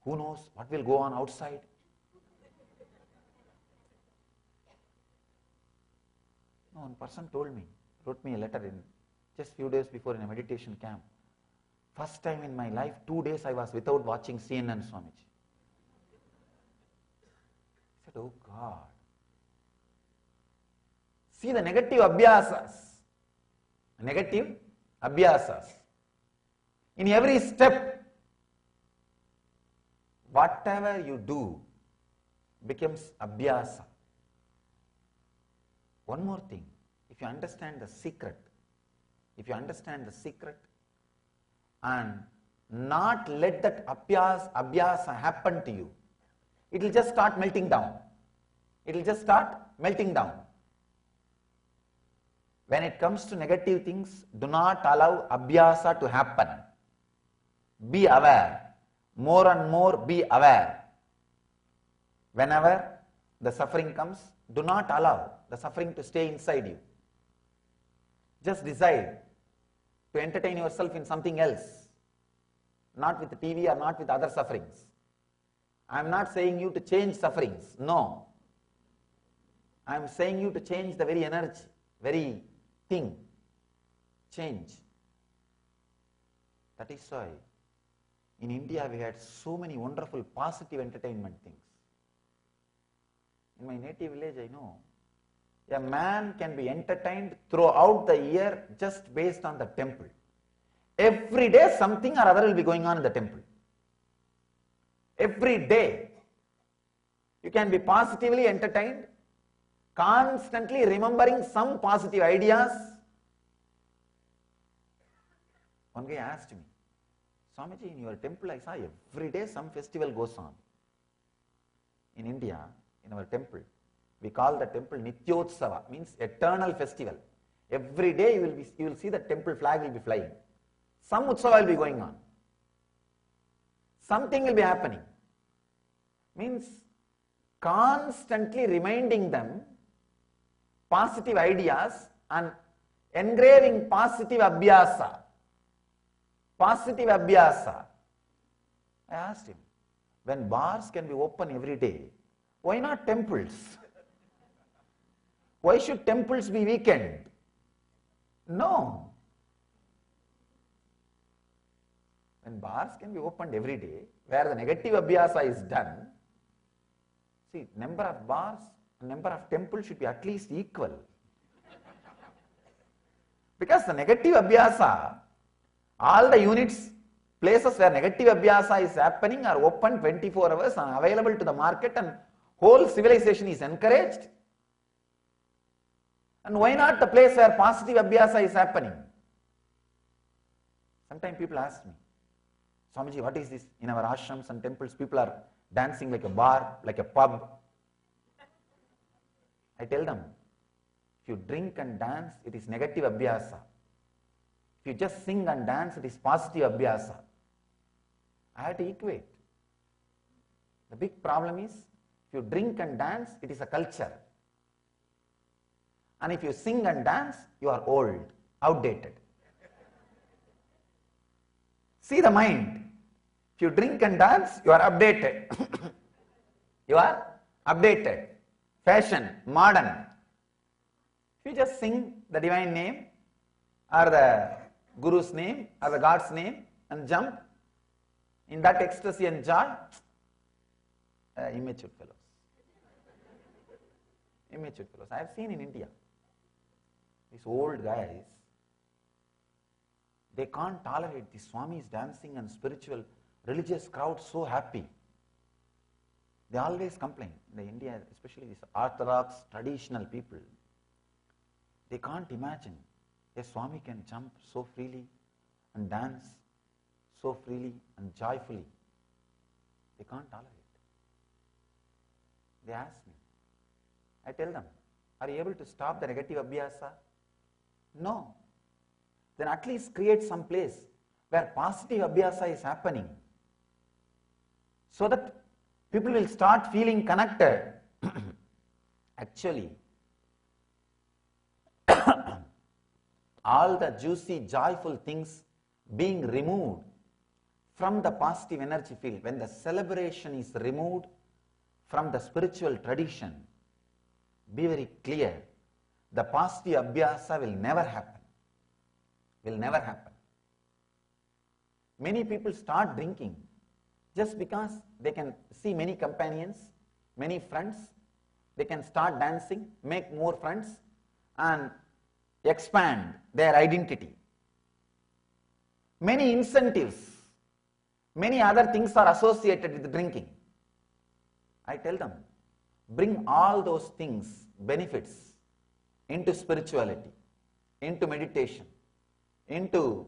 Speaker 1: Who knows what will go on outside? No, one person told me, wrote me a letter in just few days before in a meditation camp. First time in my life, 2 days I was without watching CNN Swamiji. I said, oh God. See the negative abhyasas. Negative abhyasas. In every step, whatever you do becomes abhyasa. One more thing, if you understand the secret, and not let that abhyasa happen to you, it will just start melting down. When it comes to negative things, do not allow abhyasa to happen. Be aware. More and more be aware. Whenever the suffering comes, do not allow the suffering to stay inside you. Just decide to entertain yourself in something else, not with the TV or not with other sufferings. I am not saying you to change sufferings, no. I am saying you to change the very energy, very thing. Change. That is why in India we had so many wonderful positive entertainment things. In my native village, I know a man can be entertained throughout the year just based on the temple. Every day something or other will be going on in the temple. Every day you can be positively entertained, constantly remembering some positive ideas. One guy asked me, Swamiji, in your temple I saw every day some festival goes on. In India, in our temple, we call the temple Nithyotsava, means eternal festival. Every day you will see the temple flag will be flying. Some utsava will be going on. Something will be happening. Means constantly reminding them positive ideas and engraving positive abhyasa. Positive abhyasa. I asked him, when bars can be open every day, Why not temples? Why should temples be weakened? No. When bars can be opened every day, where the negative abhyasa is done, see, number of bars and number of temples should be at least equal. Because the negative abhyasa, all the units, places where negative abhyasa is happening are open 24 hours and available to the market, and whole civilization is encouraged. And why not the place where positive abhyasa is happening? Sometimes people ask me, Swamiji, what is this? In our ashrams and temples, people are dancing like a bar, like a pub. I tell them, if you drink and dance, it is negative abhyasa. If you just sing and dance, it is positive abhyasa. I have to equate. The big problem is, if you drink and dance, it is a culture. And if you sing and dance, you are old, outdated. See the mind. If you drink and dance, you are updated. You are updated. Fashion, modern. If you just sing the divine name, or the Guru's name, or the God's name, and jump in that ecstasy and joy, immature fellows. Immature fellows. I have seen in India, these old guys, they can't tolerate the Swamis dancing and spiritual, religious crowd so happy. They always complain. In India, especially these orthodox, traditional people, they can't imagine a Swami can jump so freely and dance so freely and joyfully. They can't tolerate. They ask me. I tell them, are you able to stop the negative abhyasa? No. Then at least create some place where positive abhyasa is happening, so that people will start feeling connected. Actually, all the juicy, joyful things being removed from the positive energy field, when the celebration is removed from the spiritual tradition, be very clear, the positive abhyasa will never happen. Will never happen. Many people start drinking just because they can see many companions, many friends. They can start dancing, make more friends, and expand their identity. Many incentives, many other things are associated with drinking. I tell them, bring all those things, benefits, into spirituality, into meditation, into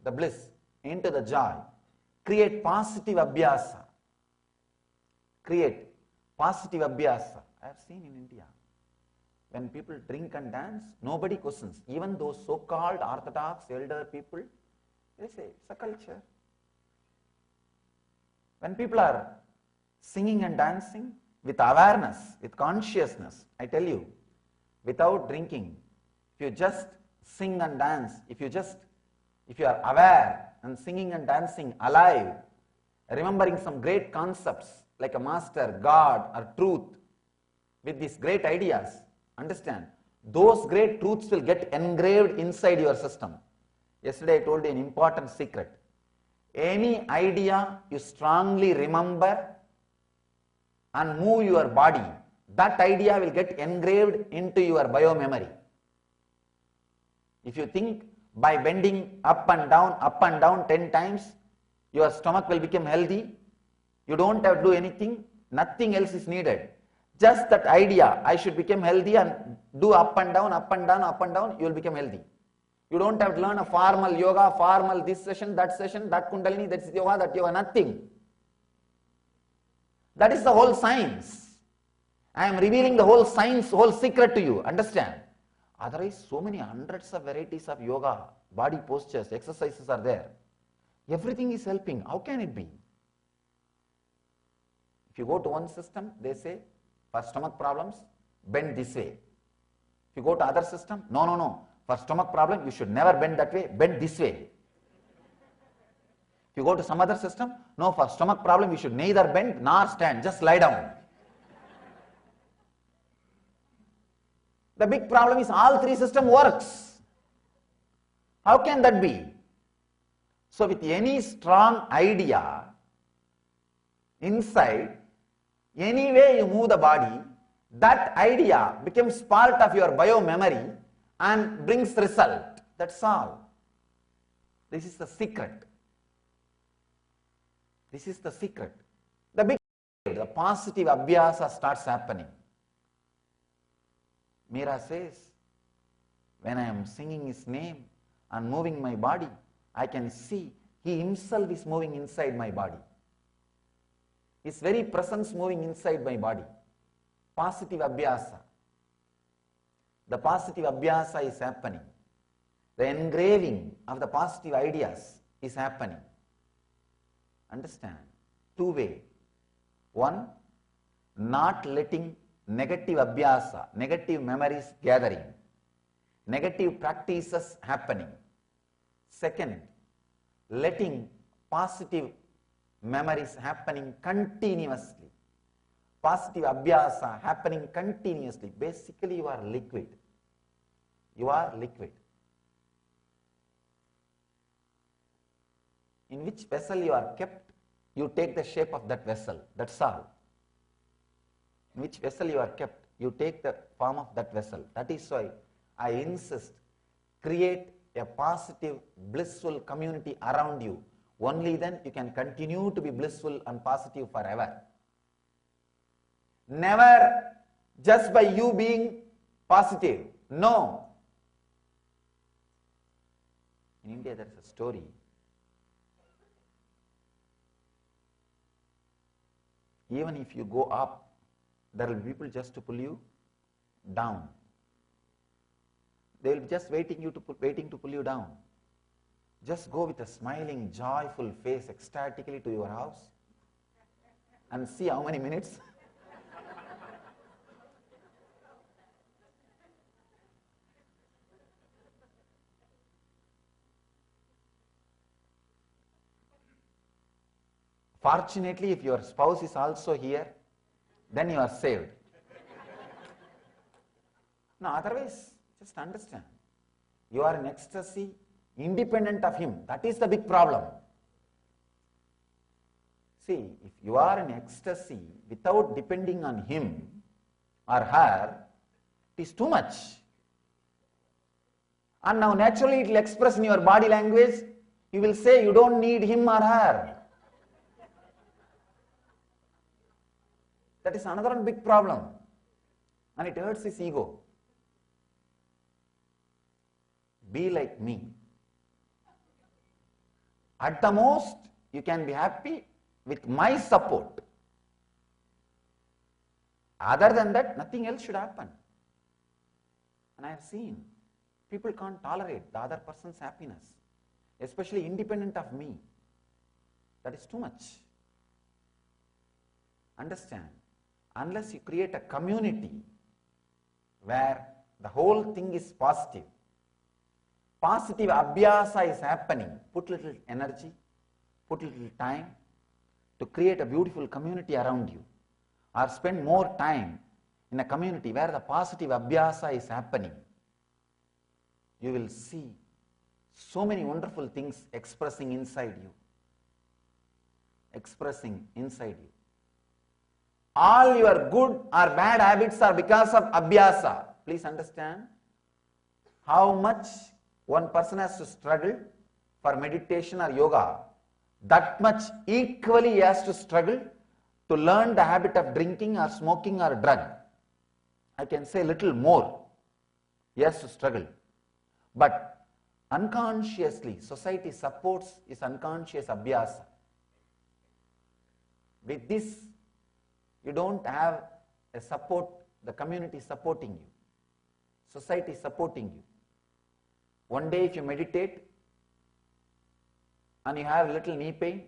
Speaker 1: the bliss, into the joy. Create positive abhyasa. Create positive abhyasa. I have seen in India, when people drink and dance, nobody questions. Even those so-called orthodox elder people, they say, it's a culture. When people are singing and dancing with awareness, with consciousness, I tell you, without drinking, if you just sing and dance, if you are aware and singing and dancing alive, remembering some great concepts like a master, God, or truth, with these great ideas, understand, those great truths will get engraved inside your system. Yesterday I told you an important secret. Any idea you strongly remember and move your body, that idea will get engraved into your biomemory. If you think by bending up and down 10 times, your stomach will become healthy, you don't have to do anything, nothing else is needed. Just that idea, I should become healthy, and do up and down, you will become healthy. You don't have to learn a formal yoga, formal this session, that kundalini, that's yoga, that yoga, nothing. That is the whole science. I am revealing the whole science, whole secret to you, understand? Otherwise, so many hundreds of varieties of yoga, body postures, exercises are there. Everything is helping. How can it be? If you go to one system, they say, for stomach problems, bend this way. If you go to other system, no. For stomach problem, you should never bend that way, bend this way. If you go to some other system, no, for stomach problem, you should neither bend nor stand, just lie down. The big problem is all three system works. How can that be? So with any strong idea inside, any way you move the body, that idea becomes part of your bio-memory and brings result. That's all. This is the secret. This is the secret. The positive abhyasa starts happening. Meera says, when I am singing his name and moving my body, I can see he himself is moving inside my body. His very presence moving inside my body. Positive abhyasa. The positive abhyasa is happening. The engraving of the positive ideas is happening. Understand? Two-way. One, not letting negative abhyasa, negative memories gathering, negative practices happening. Second, letting positive memories happening continuously. Positive abhyasa happening continuously. Basically, you are liquid. You are liquid. In which vessel you are kept, you take the shape of that vessel. That's all. In which vessel you are kept, you take the form of that vessel. That is why I insist, create a positive, blissful community around you. Only then you can continue to be blissful and positive forever. Never just by you being positive. No. In India there is a story. Even if you go up, there will be people just to pull you down. They will be just waiting to pull you down. Just go with a smiling, joyful face ecstatically to your house and see how many minutes. Fortunately, if your spouse is also here, then you are saved. No, otherwise, just understand. You are in ecstasy, independent of him. That is the big problem. See, if you are in ecstasy without depending on him or her, it is too much. And now naturally it will express in your body language. You will say you don't need him or her. That is another big problem. And it hurts his ego. Be like me. At the most, you can be happy with my support. Other than that, nothing else should happen. And I have seen people can't tolerate the other person's happiness, especially independent of me. That is too much. Understand? Unless you create a community where the whole thing is positive, positive abhyasa is happening, put little energy, put little time to create a beautiful community around you, or spend more time in a community where the positive abhyasa is happening. You will see so many wonderful things expressing inside you. Expressing inside you. All your good or bad habits are because of abhyasa. Please understand how much one person has to struggle for meditation or yoga. That much equally he has to struggle to learn the habit of drinking or smoking or drug. I can say little more. He has to struggle. But unconsciously, society supports his unconscious abhyasa. With this, you don't have a support, the community supporting you, society supporting you. One day if you meditate and you have little knee pain,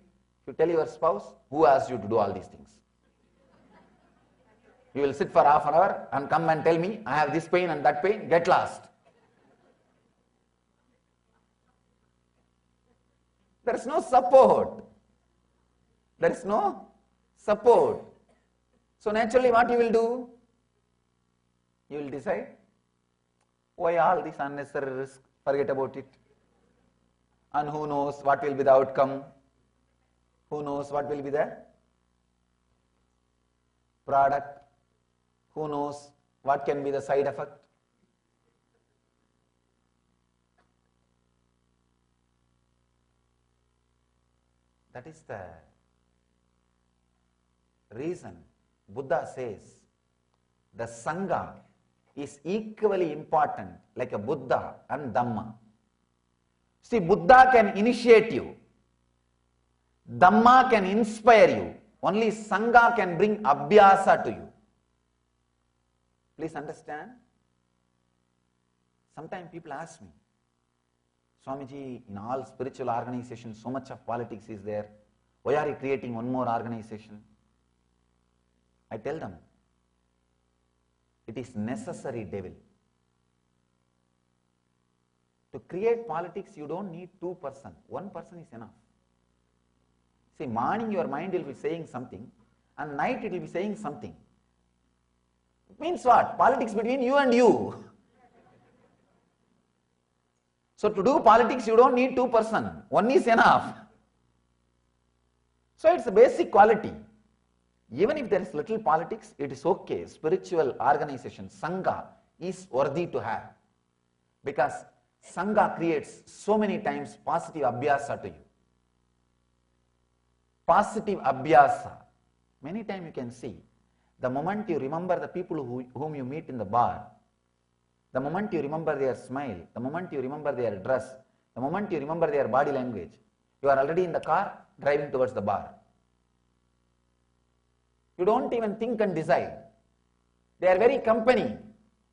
Speaker 1: you tell your spouse, who asked you to do all these things? You will sit for half an hour and come and tell me, I have this pain and that pain, get lost. There is no support. There is no support. So naturally what you will do? You will decide, Why all these unnecessary risks? Forget about it. And who knows what will be the outcome? Who knows what will be the product? Who knows what can be the side effect? That is the reason Buddha says the Sangha is equally important like a Buddha and Dhamma. See, Buddha can initiate you, Dhamma can inspire you, only Sangha can bring Abhyasa to you. Please understand. Sometimes people ask me, Swamiji, in all spiritual organizations, so much of politics is there. Why are you creating one more organization? I tell them, it is necessary, devil. To create politics, you don't need 2 persons. 1 person is enough. See, morning your mind will be saying something, and night it will be saying something. It means what? Politics between you and you. So to do politics, you don't need 2 persons. 1 is enough. So it's a basic quality. Even if there is little politics, it is okay. Spiritual organization, Sangha, is worthy to have. Because Sangha creates so many times positive Abhyasa to you. Positive Abhyasa. Many times you can see, the moment you remember the people whom you meet in the bar, the moment you remember their smile, the moment you remember their dress, the moment you remember their body language, you are already in the car driving towards the bar. You don't even think and decide. Their very company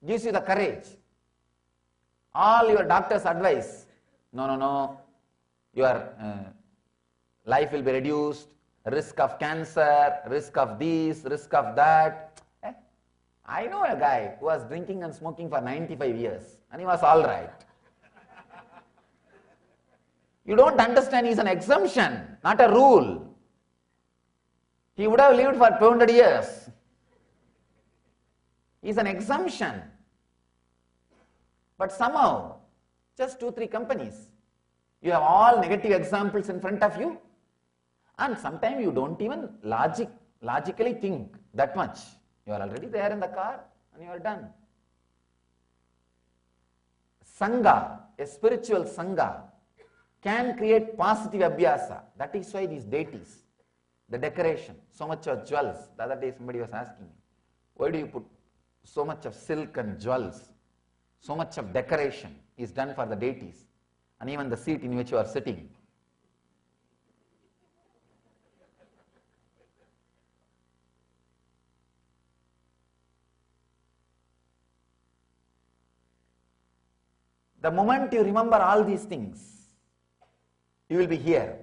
Speaker 1: gives you the courage. All your doctor's advice, no, your life will be reduced, risk of cancer, risk of this, risk of that. I know a guy who was drinking and smoking for 95 years and he was all right. You don't understand, he is an exemption, not a rule. He would have lived for 200 years. He is an exemption. But somehow, just 2-3 companies, you have all negative examples in front of you, and sometimes you don't even logically think that much. You are already there in the car and you are done. Sangha, a spiritual Sangha, can create positive Abhyasa. That is why these deities, the decoration, so much of jewels. The other day somebody was asking me, why do you put so much of silk and jewels? So much of decoration is done for the deities, and even the seat in which you are sitting. The moment you remember all these things, you will be here.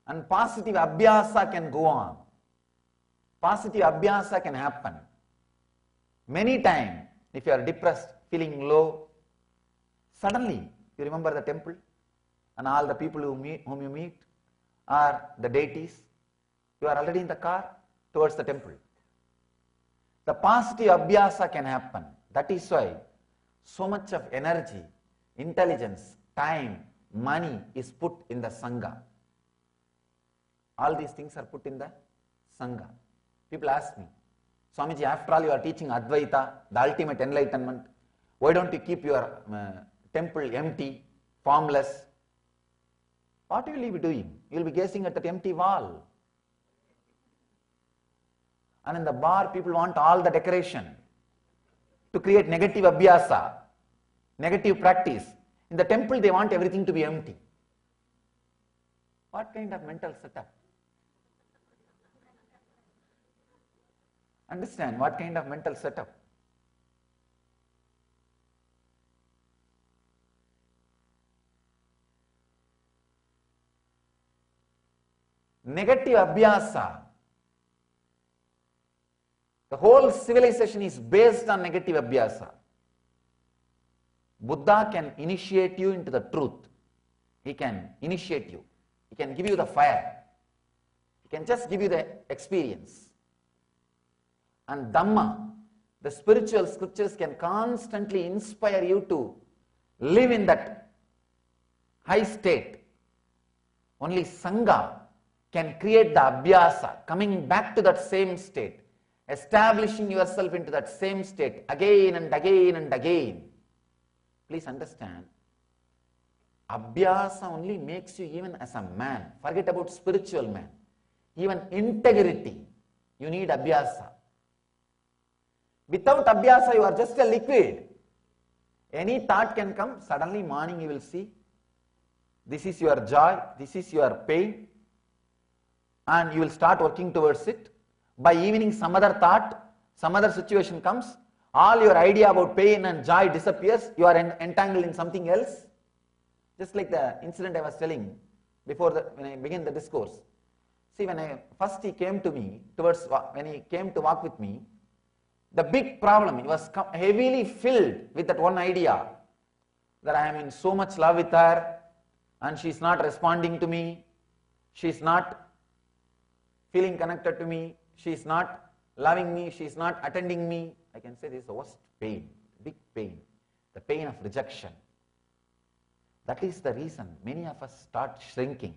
Speaker 1: And positive Abhyasa can go on. Positive Abhyasa can happen. Many times, if you are depressed, feeling low, suddenly you remember the temple and all the people whom you meet are the deities. You are already in the car towards the temple. The positive Abhyasa can happen. That is why so much of energy, intelligence, time, money is put in the Sangha. All these things are put in the Sangha. People ask me, Swamiji, after all you are teaching Advaita, the ultimate enlightenment, why don't you keep your temple empty, formless? What will you be doing? You will be gazing at that empty wall. And in the bar, people want all the decoration to create negative Abhyasa, negative practice. In the temple, they want everything to be empty. What kind of mental setup? Understand what kind of mental setup? Negative Abhyasa. The whole civilization is based on negative Abhyasa. Buddha can initiate you into the truth. He can initiate you. He can give you the fire. He can just give you the experience. And Dhamma The spiritual scriptures can constantly inspire you to live in that high state. Only Sangha can create the Abhyasa, coming back to that same state, establishing yourself into that same state again and again and again. Please understand, Abhyasa only makes you even as a man. Forget about spiritual man. Even integrity, you need Abhyasa. Without Abhyasa, you are just a liquid. Any thought can come, suddenly morning you will see, this is your joy, this is your pain, and you will start working towards it. By evening, some other thought, some other situation comes, all your idea about pain and joy disappears, you are entangled in something else. Just like the incident I was telling before when I began the discourse. See, when he came to me, when he came to walk with me, the big problem, he was heavily filled with that one idea, that I am in so much love with her, and she is not responding to me, she is not feeling connected to me, she is not loving me, she is not attending me. I can say this is the worst pain, big pain, the pain of rejection. That is the reason many of us start shrinking.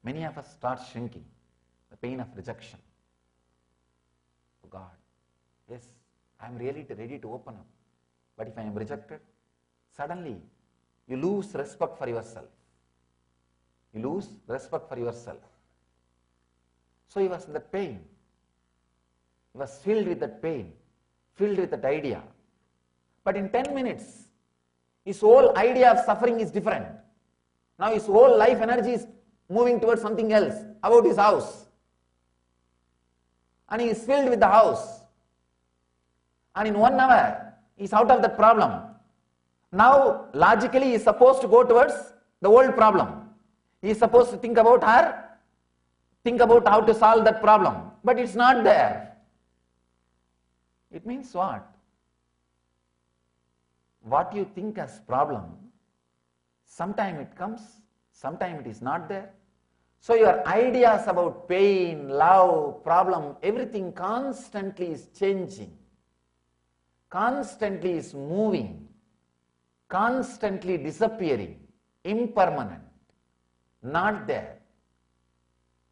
Speaker 1: Many of us start shrinking, the pain of rejection. Oh God, yes, I am really ready to open up. But if I am rejected, suddenly you lose respect for yourself. You lose respect for yourself. So he was in that pain. He was filled with that pain, filled with that idea. But in 10 minutes, his whole idea of suffering is different. Now his whole life energy is moving towards something else, about his house. And he is filled with the house. And in 1 hour, he is out of that problem. Now, logically, he is supposed to go towards the old problem. He is supposed to think about her, think about how to solve that problem. But it's not there. It means what? What you think as problem, sometime it comes, sometime it is not there. So your ideas about pain, love, problem, everything constantly is changing, constantly is moving, constantly disappearing, impermanent, not there.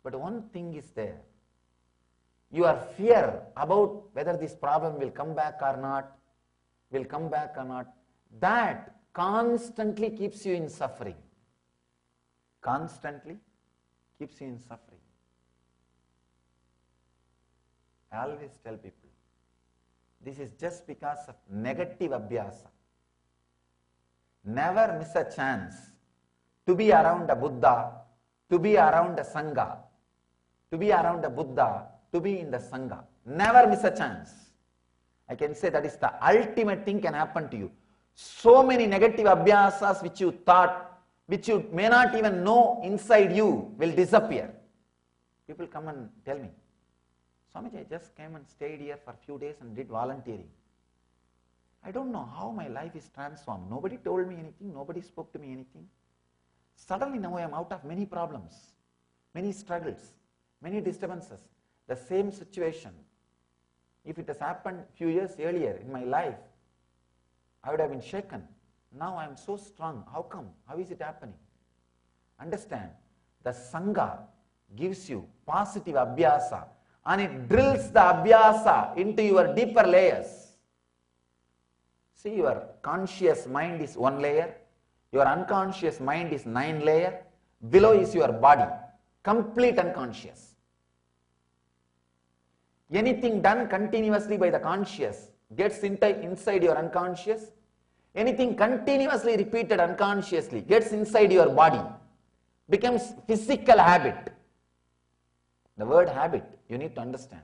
Speaker 1: But one thing is there. Your fear about whether this problem will come back or not, that constantly keeps you in suffering. Constantly keeps you in suffering. I always tell people, this is just because of negative Abhyasa. Never miss a chance to be around a Buddha, to be around a Sangha, to be around a Buddha, to be in the Sangha. Never miss a chance. I can say that is the ultimate thing can happen to you. So many negative Abhyasas which you thought, which you may not even know inside you, will disappear. People come and tell me, Swamiji, I just came and stayed here for a few days and did volunteering. I don't know how my life is transformed. Nobody told me anything, nobody spoke to me anything. Suddenly now I am out of many problems, many struggles, many disturbances, the same situation. If it has happened a few years earlier in my life, I would have been shaken. Now I am so strong. How come? How is it happening? Understand, the Sangha gives you positive Abhyasa and it drills the Abhyasa into your deeper layers. See, your conscious mind is 1 layer, your unconscious mind is 9 layers, below is your body, complete unconscious. Anything done continuously by the conscious gets inside your unconscious. Anything continuously repeated unconsciously gets inside your body, becomes physical habit. The word habit, you need to understand.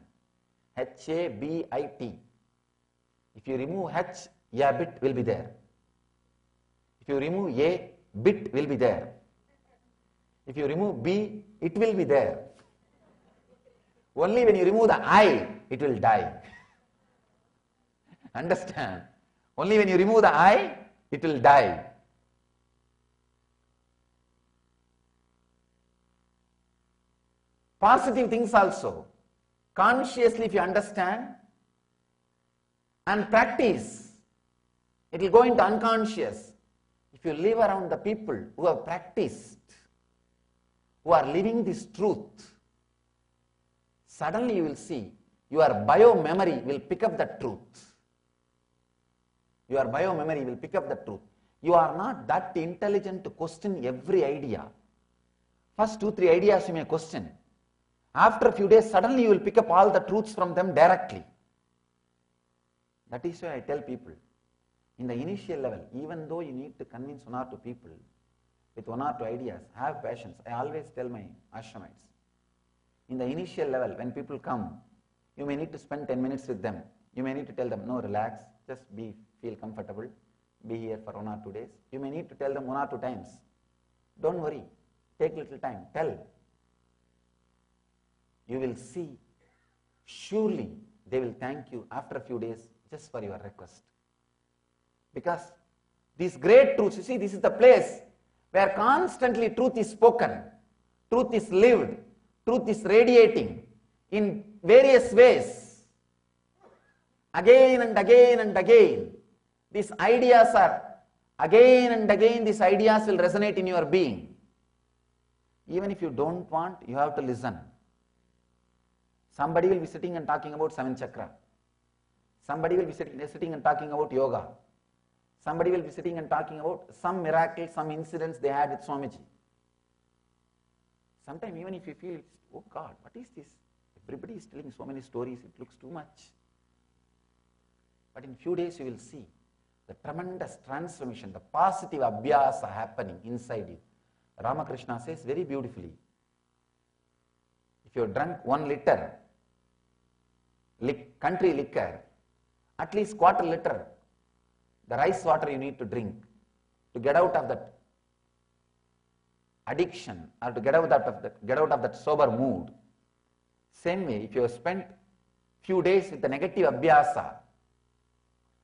Speaker 1: H-A-B-I-T. If you remove H, a bit will be there. If you remove A, bit will be there. If you remove B, it will be there. Only when you remove the I, it will die. Understand? Only when you remove the I, it will die. Positive things also. Consciously, if you understand, and practice, it will go into unconscious. If you live around the people who have practiced, who are living this truth, suddenly you will see your bio-memory will pick up the truth. Your bio-memory will pick up the truth. You are not that intelligent to question every idea. First 2-3 ideas you may question. After a few days, suddenly you will pick up all the truths from them directly. That is why I tell people, in the initial level, even though you need to convince 1 or 2 people with 1 or 2 ideas, have patience. I always tell my ashramites, in the initial level, when people come, you may need to spend 10 minutes with them. You may need to tell them, no, relax, just feel comfortable, be here for 1 or 2 days. You may need to tell them 1 or 2 times. Don't worry, take little time, tell. You will see, surely they will thank you after a few days just for your request. Because these great truths, you see, this is the place where constantly truth is spoken, truth is lived, truth is radiating in various ways. Again and again and again, these ideas are, again and again these ideas will resonate in your being. Even if you don't want, you have to listen. Somebody will be sitting and talking about 7th chakra. Somebody will be sitting and talking about yoga. Somebody will be sitting and talking about some miracle, some incidents they had with Swamiji. Sometimes even if you feel, oh God, what is this? Everybody is telling so many stories, it looks too much. But in few days you will see the tremendous transformation, the positive abhyasa happening inside you. Ramakrishna says very beautifully, if you drank 1 liter country liquor, at least quarter liter, the rice water you need to drink to get out of that addiction or to get out of that sober mood. Same way, if you have spent few days with the negative abhyasa,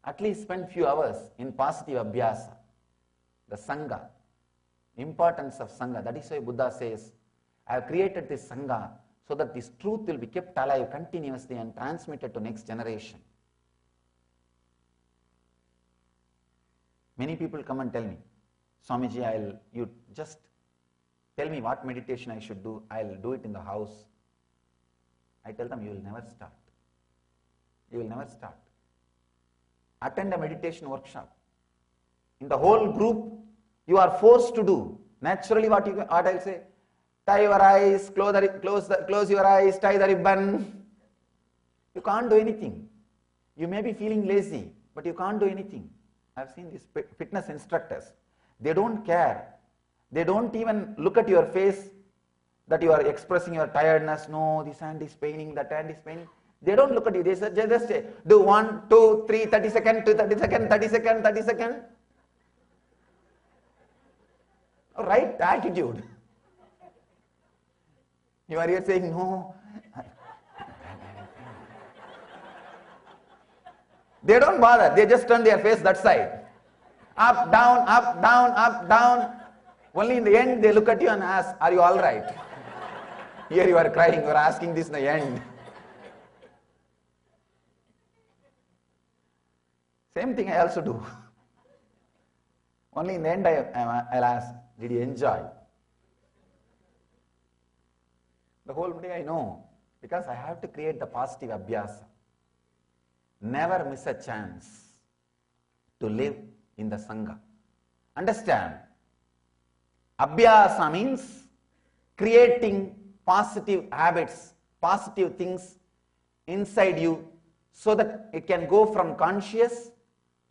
Speaker 1: at least spend few hours in positive abhyasa. The Sangha, importance of Sangha. That is why Buddha says, I have created this Sangha so that this truth will be kept alive continuously and transmitted to next generation. Many people come and tell me, Swamiji, you just tell me what meditation I should do, I will do it in the house. I tell them, you will never start. You will never start. Attend a meditation workshop. In the whole group, you are forced to do. Naturally, what I'll say, tie your eyes, close your eyes, tie the ribbon. You can't do anything. You may be feeling lazy, but you can't do anything. I've seen these fitness instructors. They don't care. They don't even look at your face that you are expressing your tiredness. No, this hand is paining, that hand is paining. They don't look at you. They just say, do 1, 2, 3, 30 seconds, 30 seconds, 30 seconds, 30 seconds. Right attitude. You are here saying, no. They don't bother. They just turn their face that side. Up, down, up, down, up, down. Only in the end they look at you and ask, are you all right? Here you are crying, you are asking this in the end. Same thing I also do. Only in the end I'll ask, did you enjoy? The whole day I know, because I have to create the positive abhyasa. Never miss a chance to live in the Sangha. Understand? Abhyasa means creating positive habits, positive things inside you so that it can go from conscious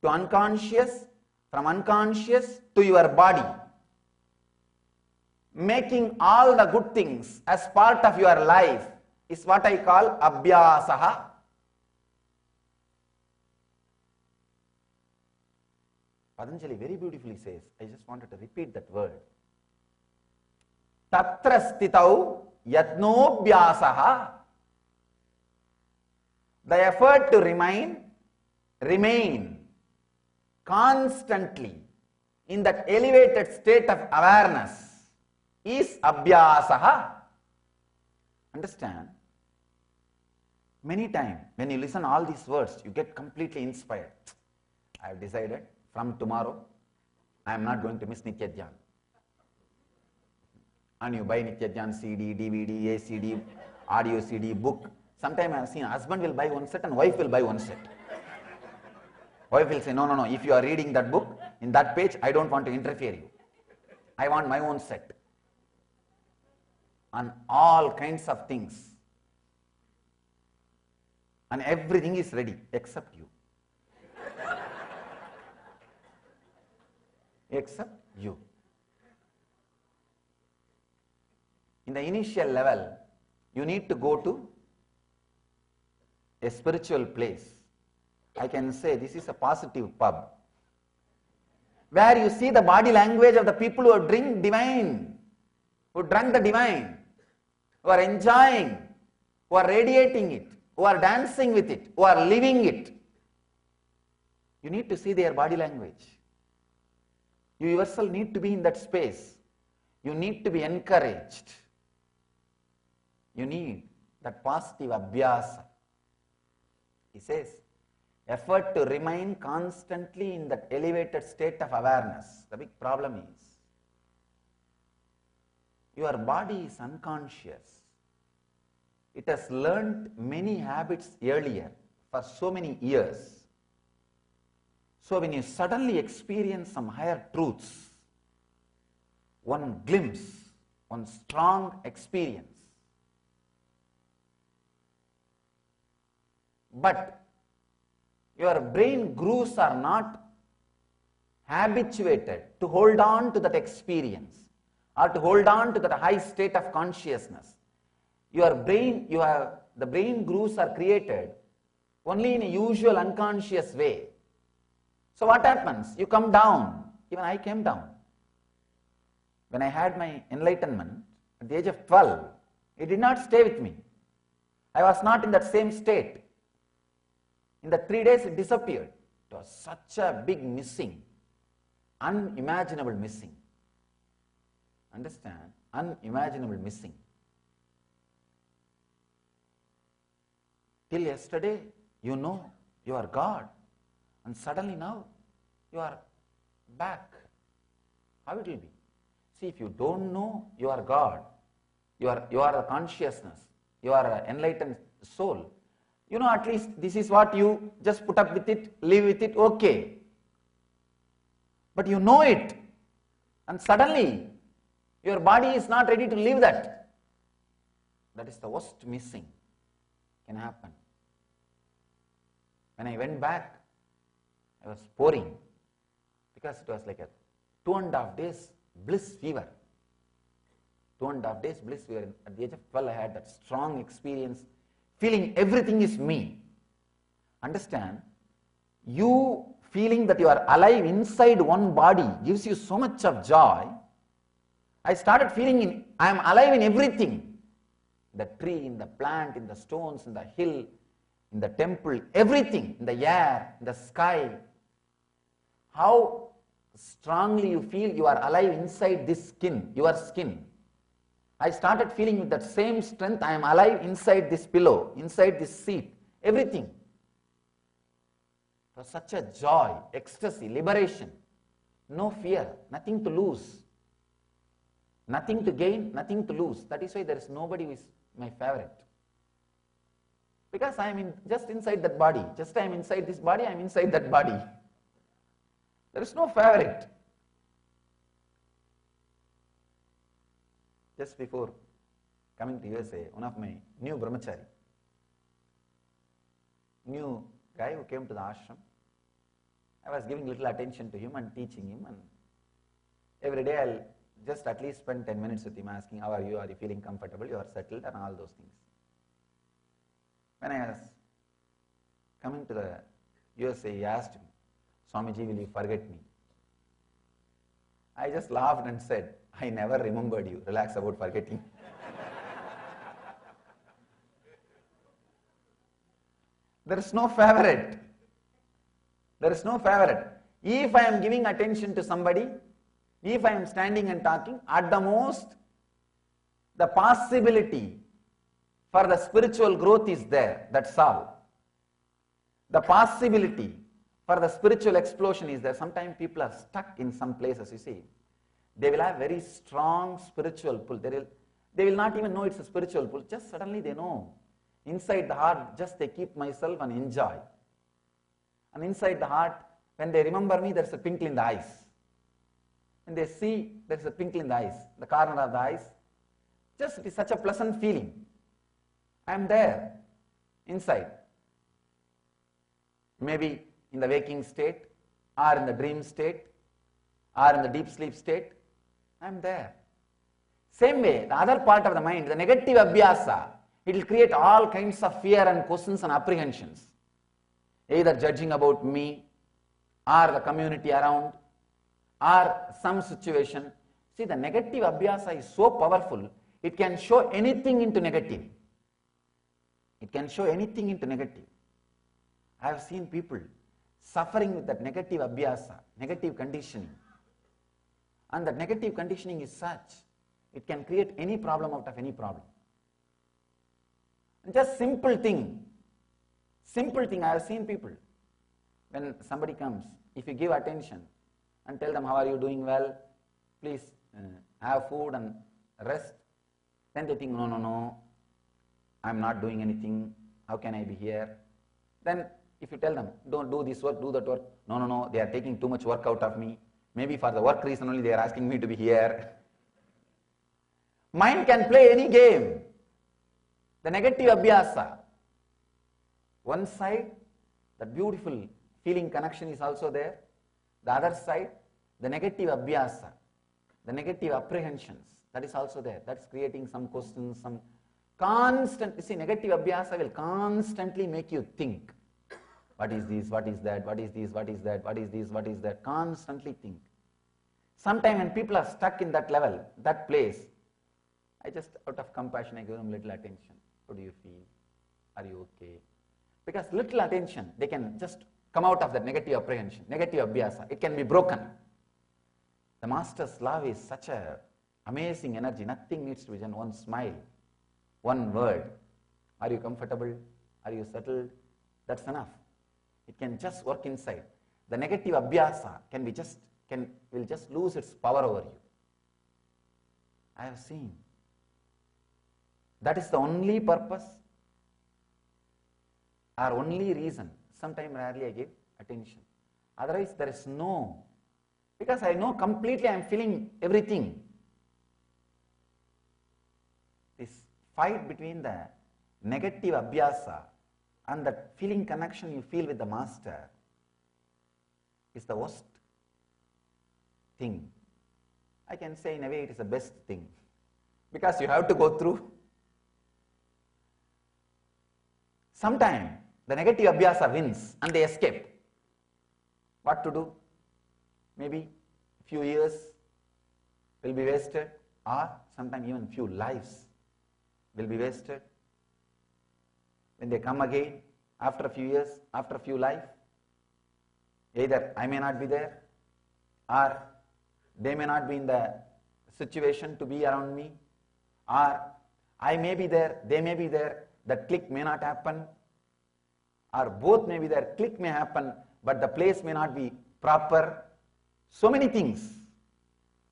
Speaker 1: to unconscious, from unconscious to your body. Making all the good things as part of your life is what I call abhyasaha. Patanjali very beautifully says, I just wanted to repeat that word. Tatra stitau yatnobhyasaha. The effort to remain constantly in that elevated state of awareness is abhyasaha. Understand? Many times, when you listen all these words, you get completely inspired. I have decided from tomorrow, I am not going to miss Nithyananda. And you buy Nithyananda CD, DVD, ACD, audio CD, book. Sometimes I have seen husband will buy one set and wife will buy one set. Wife will say, no, if you are reading that book, in that page, I don't want to interfere you. I want my own set. And all kinds of things. And everything is ready except you. Except you. In the initial level, you need to go to a spiritual place. I can say this is a positive pub, where you see the body language of the people who drink divine, who drank the divine, who are enjoying, who are radiating it, who are dancing with it, who are living it. You need to see their body language. You yourself need to be in that space. You need to be encouraged. You need that positive Abhyasa. He says, effort to remain constantly in that elevated state of awareness. The big problem is, your body is unconscious. It has learned many habits earlier for so many years. So when you suddenly experience some higher truths, one glimpse, one strong experience, but your brain grooves are not habituated to hold on to that experience or to hold on to that high state of consciousness. The brain grooves are created only in a usual unconscious way. So what happens? You come down. Even I came down. When I had my enlightenment at the age of 12, it did not stay with me. I was not in that same state. In the 3 days it disappeared. It was such a big missing, unimaginable missing. Understand? Unimaginable missing. Till yesterday, you know you are God. And suddenly now, you are back. How it will be? See, if you don't know you are God, you are a consciousness, you are an enlightened soul, you know at least this is what you just put up with it, live with it, okay. But you know it, and suddenly your body is not ready to live that. That is the worst missing can happen. When I went back, I was pouring because it was like a 2.5 days bliss fever. 2.5 days bliss fever. At the age of 12, I had that strong experience, feeling everything is me. Understand? You feeling that you are alive inside one body gives you so much of joy. I started feeling I am alive in everything. The tree, in the plant, in the stones, in the hill, in the temple, everything, in the air, in the sky. How strongly you feel you are alive inside this skin, your skin. I started feeling with that same strength, I am alive inside this pillow, inside this seat, everything. It was such a joy, ecstasy, liberation. No fear, nothing to lose. Nothing to gain, nothing to lose. That is why there is nobody who is my favorite. Because I am just inside that body. Just I am inside this body, I am inside that body. There is no favorite. Just before coming to USA, one of my new brahmachari, new guy who came to the ashram, I was giving little attention to him and teaching him, and every day I'll just at least spend 10 minutes with him asking, how are you feeling comfortable, you are settled, and all those things. When I was coming to the USA, he asked me, Swamiji, will you forget me? I just laughed and said, I never remembered you. Relax about forgetting. There is no favorite. There is no favorite. If I am giving attention to somebody, if I am standing and talking, at the most, the possibility for the spiritual growth is there, that's all. The possibility for the spiritual explosion is there. Sometimes people are stuck in some places, you see. They will have very strong spiritual pull. They will not even know it's a spiritual pull. Just suddenly they know. Inside the heart, just they keep myself and enjoy. And inside the heart, when they remember me, there's a twinkle in the eyes. When they see, there's a twinkle in the eyes, the corner of the eyes. Just it is such a pleasant feeling. I am there, inside. Maybe in the waking state, or in the dream state, or in the deep sleep state, I am there. Same way, the other part of the mind, the negative abhyasa, it will create all kinds of fear and questions and apprehensions. Either judging about me, or the community around, or some situation. See, the negative abhyasa is so powerful, it can show anything into negative. It can show anything into negative. I have seen people suffering with that negative abhyasa, negative conditioning. And that negative conditioning is such, it can create any problem out of any problem. And just simple thing, I have seen people, when somebody comes, if you give attention and tell them, how are you doing well, please have food and rest, then they think, no, I am not doing anything, how can I be here? Then if you tell them, don't do this work, do that work, no, they are taking too much work out of me, maybe for the work reason only they are asking me to be here. Mind can play any game. The negative abhyasa. One side, that beautiful feeling connection is also there. The other side, the negative abhyasa, the negative apprehensions, that is also there. That's creating some questions, some constant, you see, negative abhyasa will constantly make you think. What is this, what is that, what is this, what is that, what is this, what is that, constantly think. Sometimes when people are stuck in that level, that place, I just, out of compassion, I give them little attention. How do you feel? Are you okay? Because little attention, they can just come out of that negative apprehension, negative abhyasa. It can be broken. The Master's love is such a amazing energy. Nothing needs to be done. One smile, one word. Are you comfortable? Are you settled? That's enough. It can just work inside. The negative abhyasa will just lose its power over you. I have seen. That is the only purpose or only reason. Sometimes rarely I give attention. Otherwise there is no, because I know completely I am feeling everything. This fight between the negative abhyasa and that feeling connection you feel with the Master is the worst thing. I can say in a way it is the best thing, because you have to go through. Sometimes the negative abhyasa wins and they escape. What to do? Maybe few years will be wasted, or sometimes even few lives will be wasted. When they come again, after a few years, after a few lives, either I may not be there, or they may not be in the situation to be around me, or I may be there, they may be there, that click may not happen, or both may be there, click may happen, but the place may not be proper. So many things.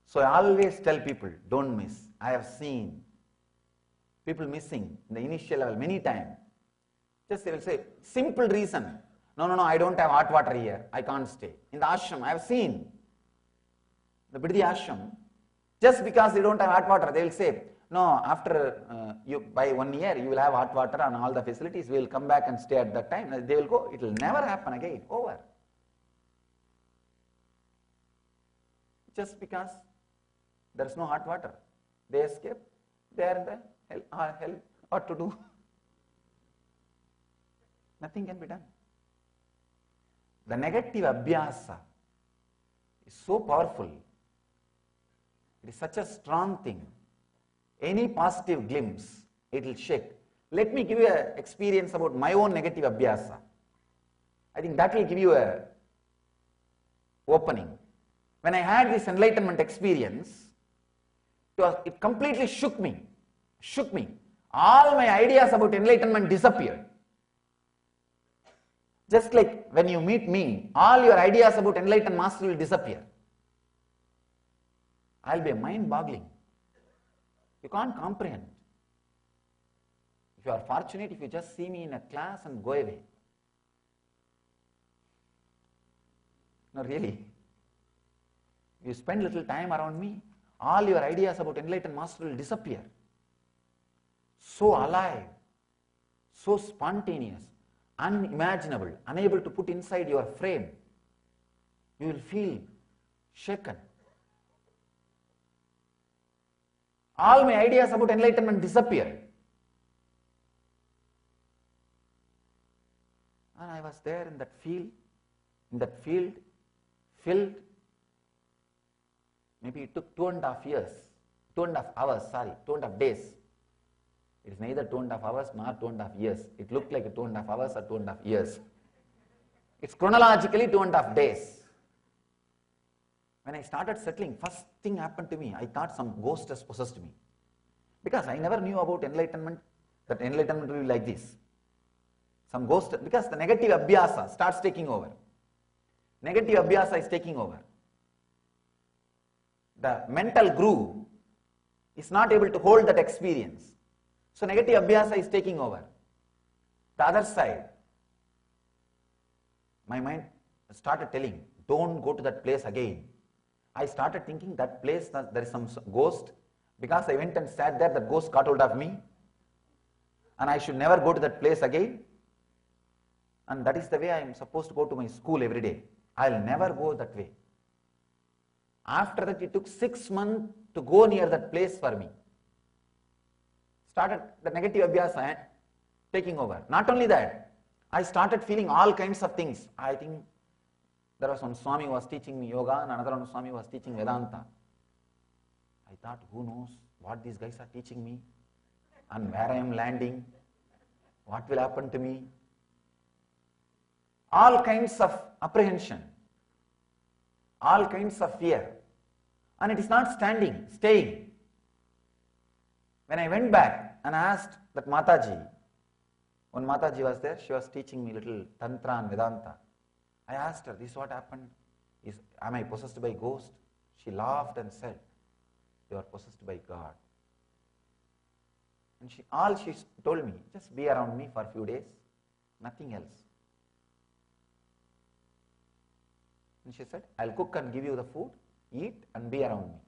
Speaker 1: So I always tell people, don't miss. I have seen people missing in the initial level many times. Just they will say, simple reason. No, I don't have hot water here. I can't stay. In the ashram, I have seen. The Bidhi ashram, just because they don't have hot water, they will say, no, after by 1 year, you will have hot water and all the facilities. We will come back and stay at that time. They will go. It will never happen again. Over. Just because there is no hot water. They escape. They are in the hell. What to do? Nothing can be done. The negative abhyasa is so powerful. It is such a strong thing. Any positive glimpse, it will shake. Let me give you an experience about my own negative abhyasa. I think that will give you a opening. When I had this enlightenment experience, it completely shook me. all my ideas about enlightenment disappeared. Just like when you meet me, all your ideas about enlightened master will disappear. I'll be mind-boggling. You can't comprehend. If you are fortunate, if you just see me in a class and go away. No, really. You spend little time around me, all your ideas about enlightened master will disappear. So alive, so spontaneous, unimaginable, unable to put inside your frame. You will feel shaken. All my ideas about enlightenment disappeared. And I was there in that field, filled. Maybe it took 2.5 days. It is neither 2.5 hours nor 2.5 years. It looked like 2.5 hours or 2.5 years. It's chronologically 2.5 days. When I started settling, first thing happened to me, I thought some ghost has possessed me. Because I never knew about enlightenment, that enlightenment will be like this. Some ghost, because the negative Abhyasa starts taking over. Negative Abhyasa is taking over. The mental groove is not able to hold that experience. So negative Abhyasa is taking over. The other side, my mind started telling, don't go to that place again. I started thinking that place, there is some ghost. Because I went and sat there, the ghost got hold of me. And I should never go to that place again. And that is the way I am supposed to go to my school every day. I will never go that way. After that, it took 6 months to go near that place for me. Started the negative Abhyasa taking over. Not only that, I started feeling all kinds of things. I think there was one Swami who was teaching me yoga and another one Swami who was teaching Vedanta. I thought, who knows what these guys are teaching me and where I am landing, what will happen to me. All kinds of apprehension, all kinds of fear. And it is not staying. When I went back and asked that Mataji, when Mataji was there, she was teaching me little Tantra and Vedanta. I asked her, this is what happened. Am I possessed by ghost? She laughed and said, you are possessed by God. And she told me, just be around me for a few days, nothing else. And she said, I'll cook and give you the food, eat and be around me.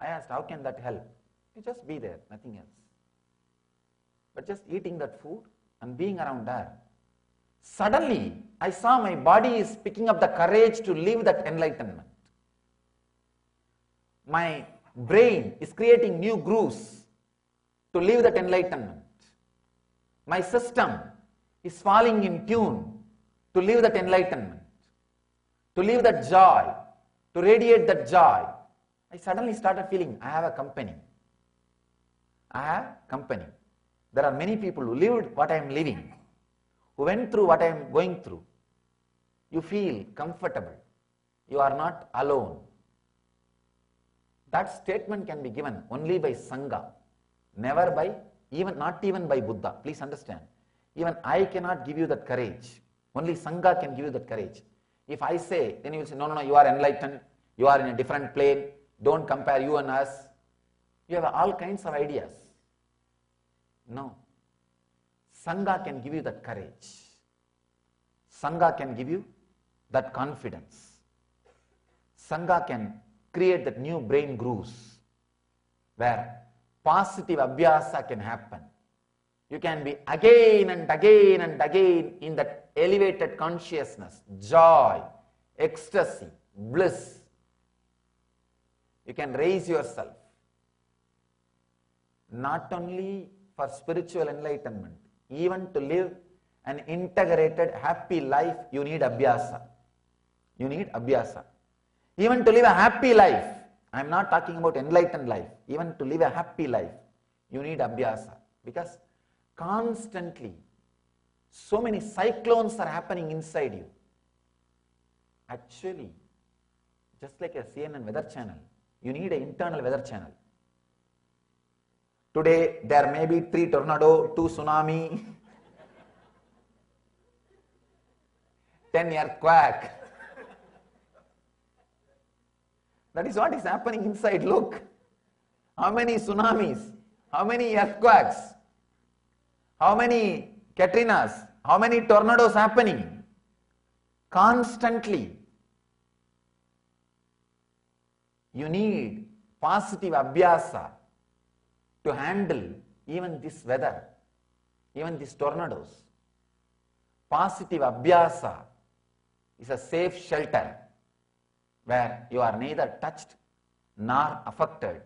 Speaker 1: I asked, how can that help? You just be there, nothing else. But just eating that food and being around her. Suddenly, I saw my body is picking up the courage to live that enlightenment. My brain is creating new grooves to live that enlightenment. My system is falling in tune to live that enlightenment, to live that joy, to radiate that joy. I suddenly started feeling I have a company. I have company. There are many people who lived what I am living, who went through what I am going through. You feel comfortable. You are not alone. That statement can be given only by Sangha, never by, not even by Buddha. Please understand. Even I cannot give you that courage. Only Sangha can give you that courage. If I say, then you will say, no, you are enlightened, you are in a different plane, don't compare you and us. You have all kinds of ideas. No. Sangha can give you that courage. Sangha can give you that confidence. Sangha can create that new brain grooves where positive Abhyasa can happen. You can be again and again and again in that elevated consciousness, joy, ecstasy, bliss. You can raise yourself. Not only for spiritual enlightenment, even to live an integrated, happy life, you need Abhyasa. You need Abhyasa. Even to live a happy life, I am not talking about enlightened life, even to live a happy life, you need Abhyasa. Because constantly, so many cyclones are happening inside you. Actually, just like a CNN weather channel, you need an internal weather channel. Today there may be 3 tornado, 2 tsunami, 10 earthquake. That is what is happening inside. Look, how many tsunamis, how many earthquakes, how many Katrinas, how many tornadoes happening constantly. You need positive Abhyasa to handle even this weather, even these tornadoes. Positive Abhyasa is a safe shelter where you are neither touched nor affected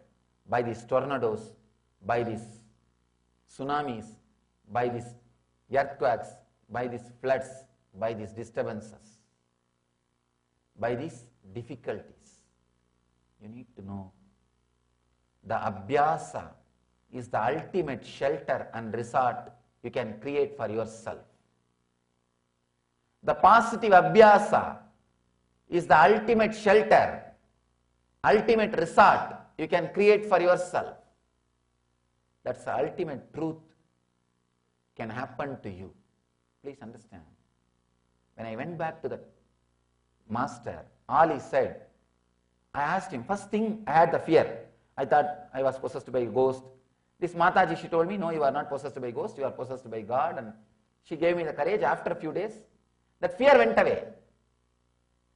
Speaker 1: by these tornadoes, by these tsunamis, by these earthquakes, by these floods, by these disturbances, by these difficulties. You need to know the Abhyasa is the ultimate shelter and resort you can create for yourself. The positive Abhyasa is the ultimate shelter, ultimate resort you can create for yourself. That's the ultimate truth can happen to you. Please understand. When I went back to the master, all he said, I asked him, first thing I had the fear. I thought I was possessed by a ghost. This Mataji, she told me, no, you are not possessed by a ghost, you are possessed by God. And she gave me the courage. After a few days, that fear went away.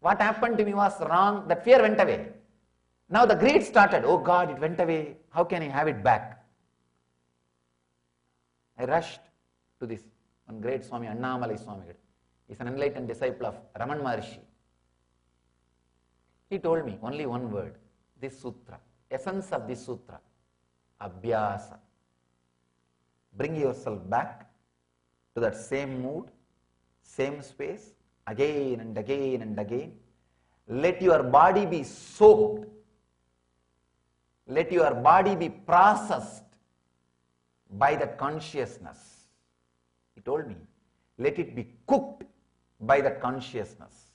Speaker 1: What happened to me was wrong, that fear went away. Now the greed started. Oh God, it went away. How can I have it back? I rushed to this one great Swami, Annamalai Swami. He is an enlightened disciple of Raman Maharshi. He told me only one word, this sutra, essence of this sutra, Abhyasa. Bring yourself back to that same mood, same space, again and again and again. Let your body be soaked. Let your body be processed by that consciousness. He told me, let it be cooked by that consciousness.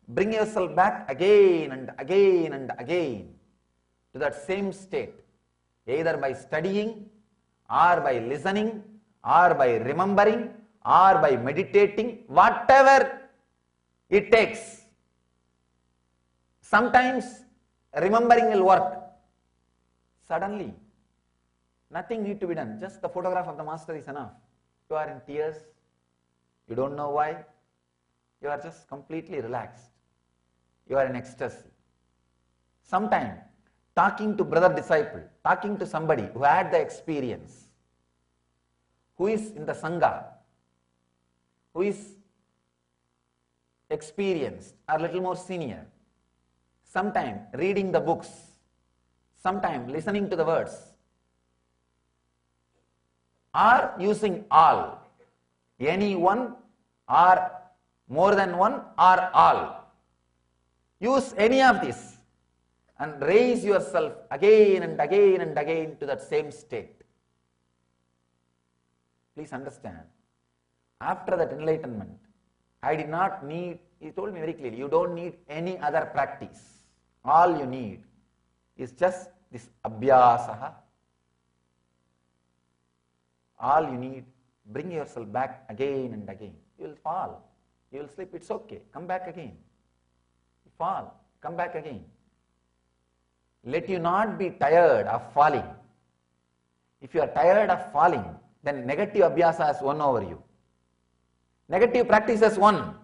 Speaker 1: Bring yourself back again and again and again to that same state, either by studying, or by listening, or by remembering, or by meditating, whatever it takes. Sometimes remembering will work. Suddenly, nothing need to be done. Just the photograph of the master is enough. You are in tears. You don't know why. You are just completely relaxed. You are in ecstasy. Sometime, talking to brother disciple, talking to somebody who had the experience, who is in the Sangha, who is experienced or little more senior, sometime reading the books, sometime listening to the words, or using all, any one or more than one or all. Use any of this and raise yourself again and again and again to that same state. Please understand, after that enlightenment, I did not need, he told me very clearly, you don't need any other practice. All you need is just this Abhyasa. All you need, bring yourself back again and again. You will fall, you will slip, it's okay, come back again. You fall, come back again. Let you not be tired of falling. If you are tired of falling, then negative Abhyasa has won over you. Negative practice has won.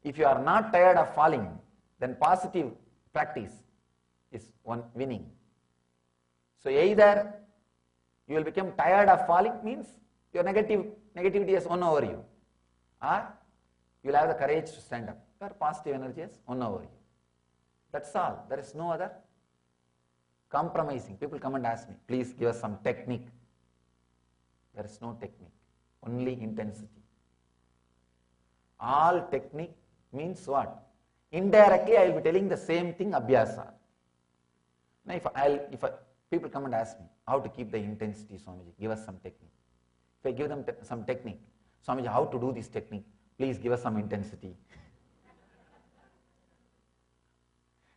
Speaker 1: If you are not tired of falling, then positive practice is winning. So either you will become tired of falling, means your negativity has won over you, or you will have the courage to stand up. Your positive energy has won over you. That's all. There is no other compromising. People come and ask me, please give us some technique. There is no technique, only intensity. All technique means what? Indirectly I will be telling the same thing, Abhyasa. Now if people come and ask me, how to keep the intensity, Swamiji, give us some technique. If I give them some technique, Swamiji, how to do this technique, please give us some intensity.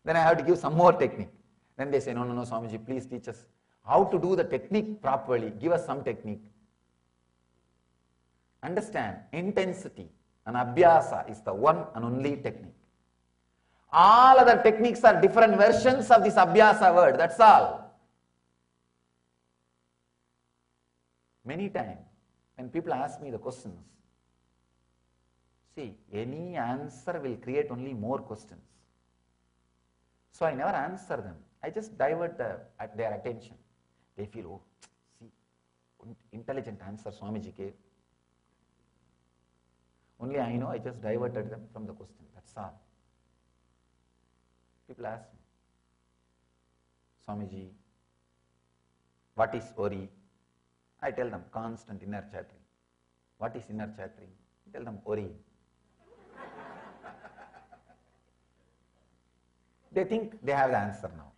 Speaker 1: Then I have to give some more technique. Then they say, no, Swamiji, please teach us how to do the technique properly. Give us some technique. Understand, intensity and Abhyasa is the one and only technique. All other techniques are different versions of this Abhyasa word, that's all. Many times, when people ask me the questions, see, any answer will create only more questions. So I never answer them. I just divert their attention. They feel, oh, see, intelligent answer Swamiji gave. Only I know I just diverted them from the question, that's all. People ask me, Swamiji, what is worry? I tell them, constant inner chattering. What is inner chattering? I tell them, worry. They think they have the answer now.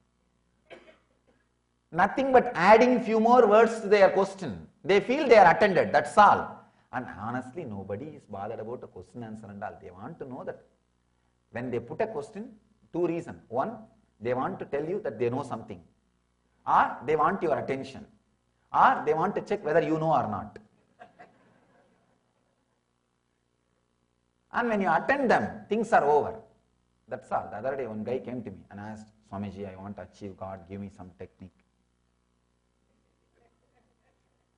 Speaker 1: Nothing but adding few more words to their question. They feel they are attended, that's all. And honestly, nobody is bothered about a question answer and all. They want to know that when they put a question, two reasons. One, they want to tell you that they know something. Or they want your attention. Or they want to check whether you know or not. And when you attend them, things are over. That's all. The other day, one guy came to me and asked, Swamiji, I want to achieve God, give me some technique.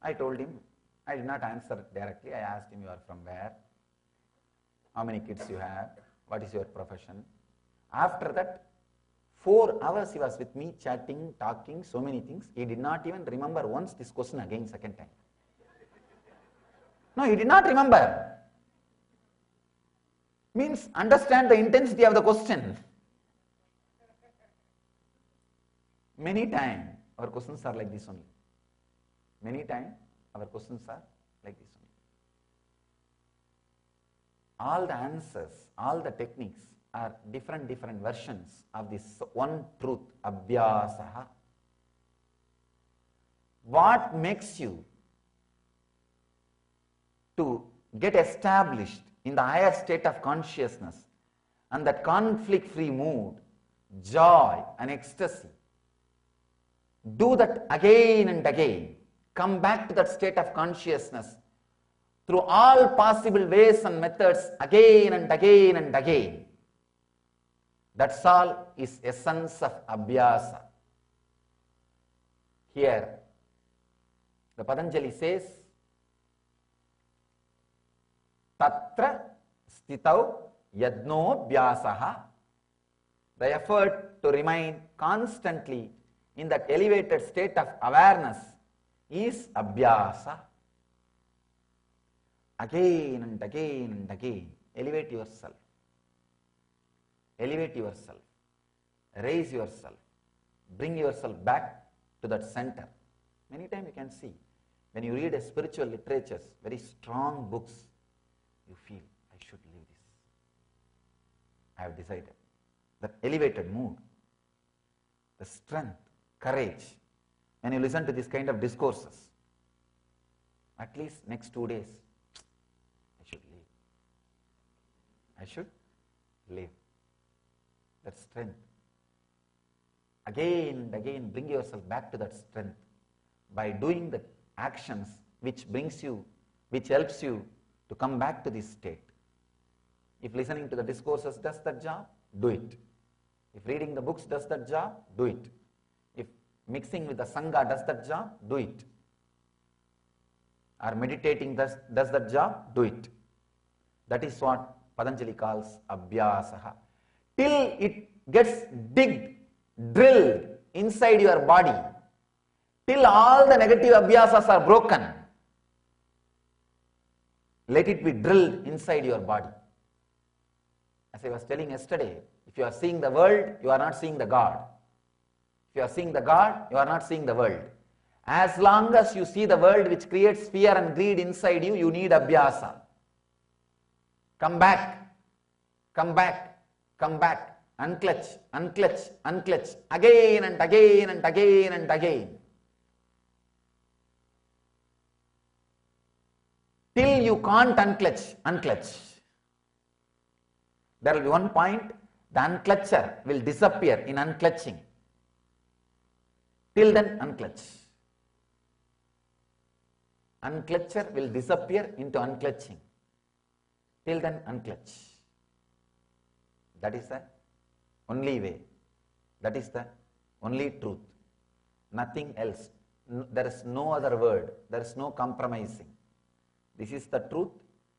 Speaker 1: I told him, I did not answer directly. I asked him, you are from where? How many kids you have? What is your profession? After that, 4 hours he was with me, chatting, talking, so many things. He did not even remember once this question again, second time. No, he did not remember. Means understand the intensity of the question. Many times our questions are like this only. Many times our questions are like this only. All the answers, all the techniques are different versions of this one truth, Abhyasa. What makes you to get established in the higher state of consciousness and that conflict-free mood, joy and ecstasy? Do that again and again. Come back to that state of consciousness through all possible ways and methods again and again and again. That's all is essence of Abhyasa. Here, the Patanjali says, Tatra stitau yadno bhyasaha. The effort to remain constantly in that elevated state of awareness is Abhyasa. Again and again and again, elevate yourself. Elevate yourself. Raise yourself. Bring yourself back to that center. Many times you can see, when you read a spiritual literatures, very strong books, you feel, I should live this. I have decided. That elevated mood, the strength, courage. When you listen to this kind of discourses, at least next 2 days, I should live. I should live. That strength. Again and again, bring yourself back to that strength by doing the actions which brings you, which helps you to come back to this state. If listening to the discourses does that job, do it. If reading the books does that job, do it. If mixing with the Sangha does that job, do it. Or meditating does that job, do it. That is what Patanjali calls Abhyasa. Till it gets drilled inside your body, till all the negative Abhyasas are broken, let it be drilled inside your body. As I was telling yesterday, if you are seeing the world, you are not seeing the God. If you are seeing the God, you are not seeing the world. As long as you see the world which creates fear and greed inside you, you need Abhyasa. Come back, come back, come back, unclutch, unclutch, unclutch, again and again and again and again. Till you can't unclutch, unclutch. There will be one point, the unclutcher will disappear in unclutching. Till then, unclutch. Unclutcher will disappear into unclutching. Till then, unclutch. That is the only way. That is the only truth. Nothing else. There is no other word. There is no compromising. This is the truth.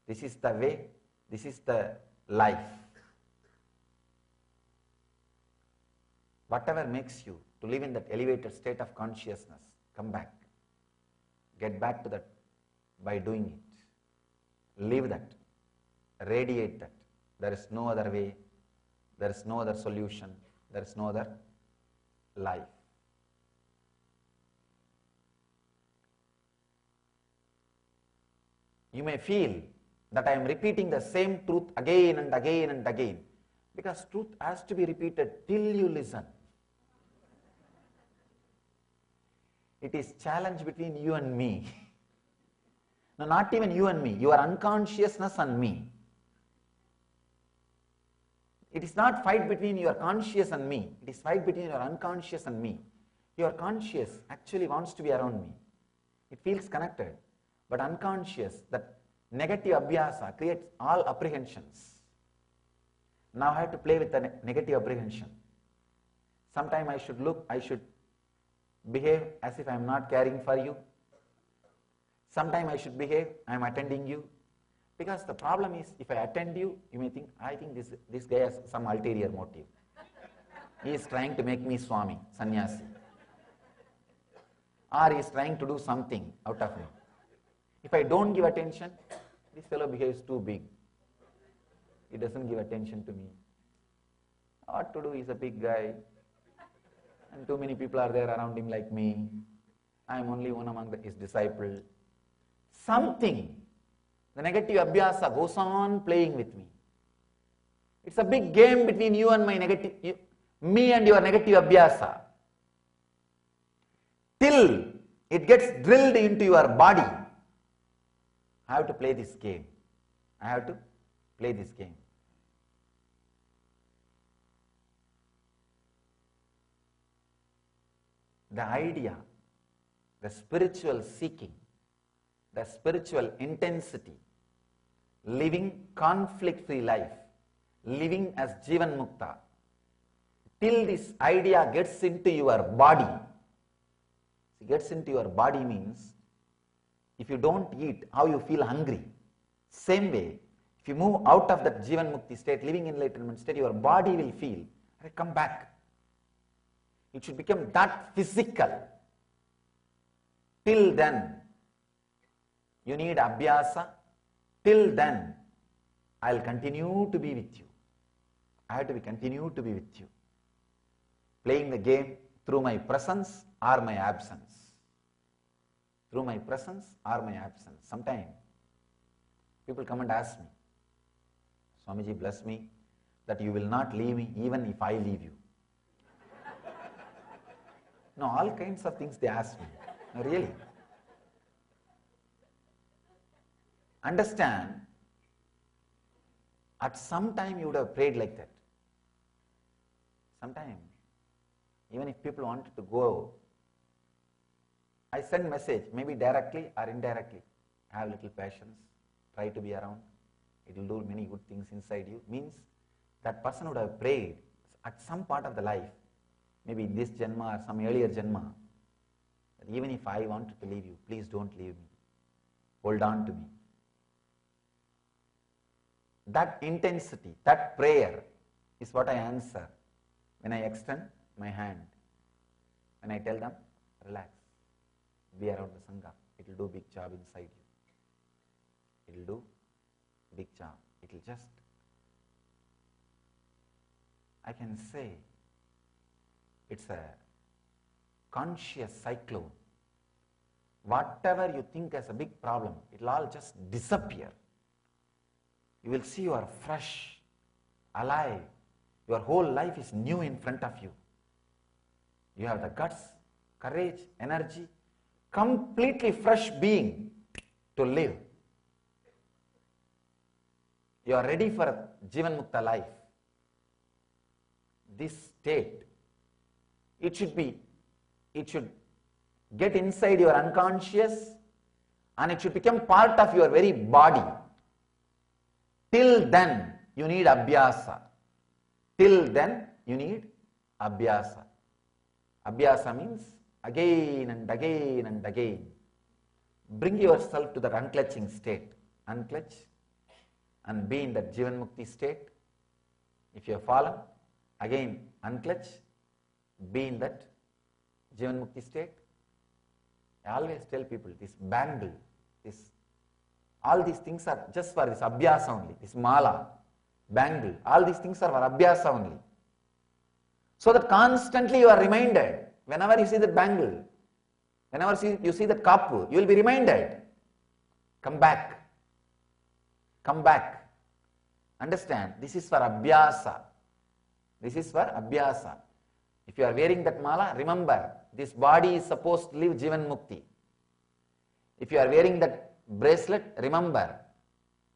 Speaker 1: This is the way. This is the life. Whatever makes you to live in that elevated state of consciousness, come back. Get back to that by doing it. Live that. Radiate that. There is no other way. There is no other solution. There is no other life. You may feel that I am repeating the same truth again and again and again, because truth has to be repeated till you listen. It is challenge between you and me. No, not even you and me, your unconsciousness and me. It is not fight between your conscious and me. It is fight between your unconscious and me. Your conscious actually wants to be around me. It feels connected. But unconscious, that negative abhyasa creates all apprehensions. Now I have to play with the negative apprehension. Sometime I should behave as if I am not caring for you. Sometime I should behave, I am attending you. Because the problem is, if I attend you, you may think, I think this guy has some ulterior motive. He is trying to make me Swami, sannyasi. Or he is trying to do something out of me. If I don't give attention, this fellow behaves too big. He doesn't give attention to me. What to do? He's a big guy. And too many people are there around him like me. I am only one among his disciples. Something, the negative abhyasa goes on playing with me. It's a big game between you and me and your negative abhyasa. Till it gets drilled into your body. I have to play this game. I have to play this game. The idea, the spiritual seeking, the spiritual intensity, living conflict-free life, living as Jivan Mukta, till this idea gets into your body. Gets into your body means, if you don't eat, how you feel hungry. Same way, if you move out of that Jivan Mukti state, living enlightenment state, your body will feel, come back. It should become that physical. Till then, you need abhyasa. Till then, I will continue to be with you. I have to continue to be with you. Playing the game through my presence or my absence. Through my presence or my absence. Sometimes people come and ask me, Swamiji, bless me that you will not leave me even if I leave you. No, all kinds of things they ask me. No, really. Understand, at some time you would have prayed like that. Sometime, even if people wanted to go, I send message, maybe directly or indirectly. Have little patience, try to be around. It will do many good things inside you. Means that person would have prayed at some part of the life, maybe in this Janma or some earlier Janma, that even if I wanted to leave you, please don't leave me. Hold on to me. That intensity, that prayer is what I answer when I extend my hand. When I tell them, relax, be around the Sangha. It will do big job inside you. It will do big job. It will just, I can say, it's a conscious cyclone. Whatever you think as a big problem, it will all just disappear. You will see you are fresh, alive. Your whole life is new in front of you. You have the guts, courage, energy, completely fresh being to live. You are ready for a Jivan Mukta life. This state, it should be it should get inside your unconscious and it should become part of your very body. Till then, you need Abhyasa. Till then, you need Abhyasa. Abhyasa means again and again and again. Bring yourself to that unclutching state. Unclutch and be in that Jivan Mukti state. If you have fallen, again unclutch, be in that Jivan Mukti state. I always tell people this bangle, all these things are just for this Abhyasa only. This mala, bangle, all these things are for Abhyasa only. So that constantly you are reminded, whenever you see that bangle, whenever you see that kapu, you will be reminded, come back, come back. Understand, this is for Abhyasa. This is for Abhyasa. If you are wearing that mala, remember, this body is supposed to live Jivan Mukti. If you are wearing that bracelet, remember,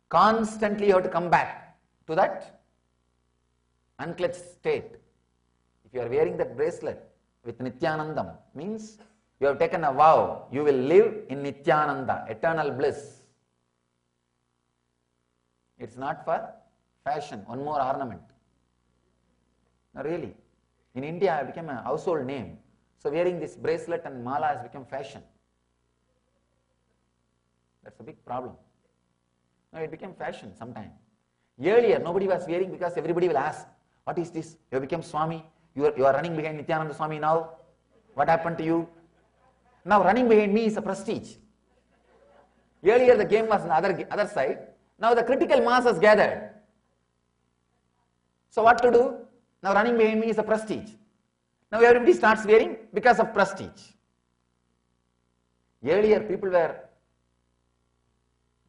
Speaker 1: constantly you have to come back to that unclutched state. If you are wearing that bracelet with Nithyanandam, means you have taken a vow, you will live in Nithyananda, eternal bliss. It's not for fashion, one more ornament. No, really. In India, it became a household name. So wearing this bracelet and mala has become fashion. That's a big problem. No, it became fashion sometime. Earlier, nobody was wearing because everybody will ask, what is this? You have become Swami. You are running behind Nithyananda Swami now. What happened to you? Now running behind me is a prestige. Earlier the game was on the other side. Now the critical mass has gathered. So what to do? Now running behind me is a prestige. Now everybody starts wearing because of prestige. Earlier people were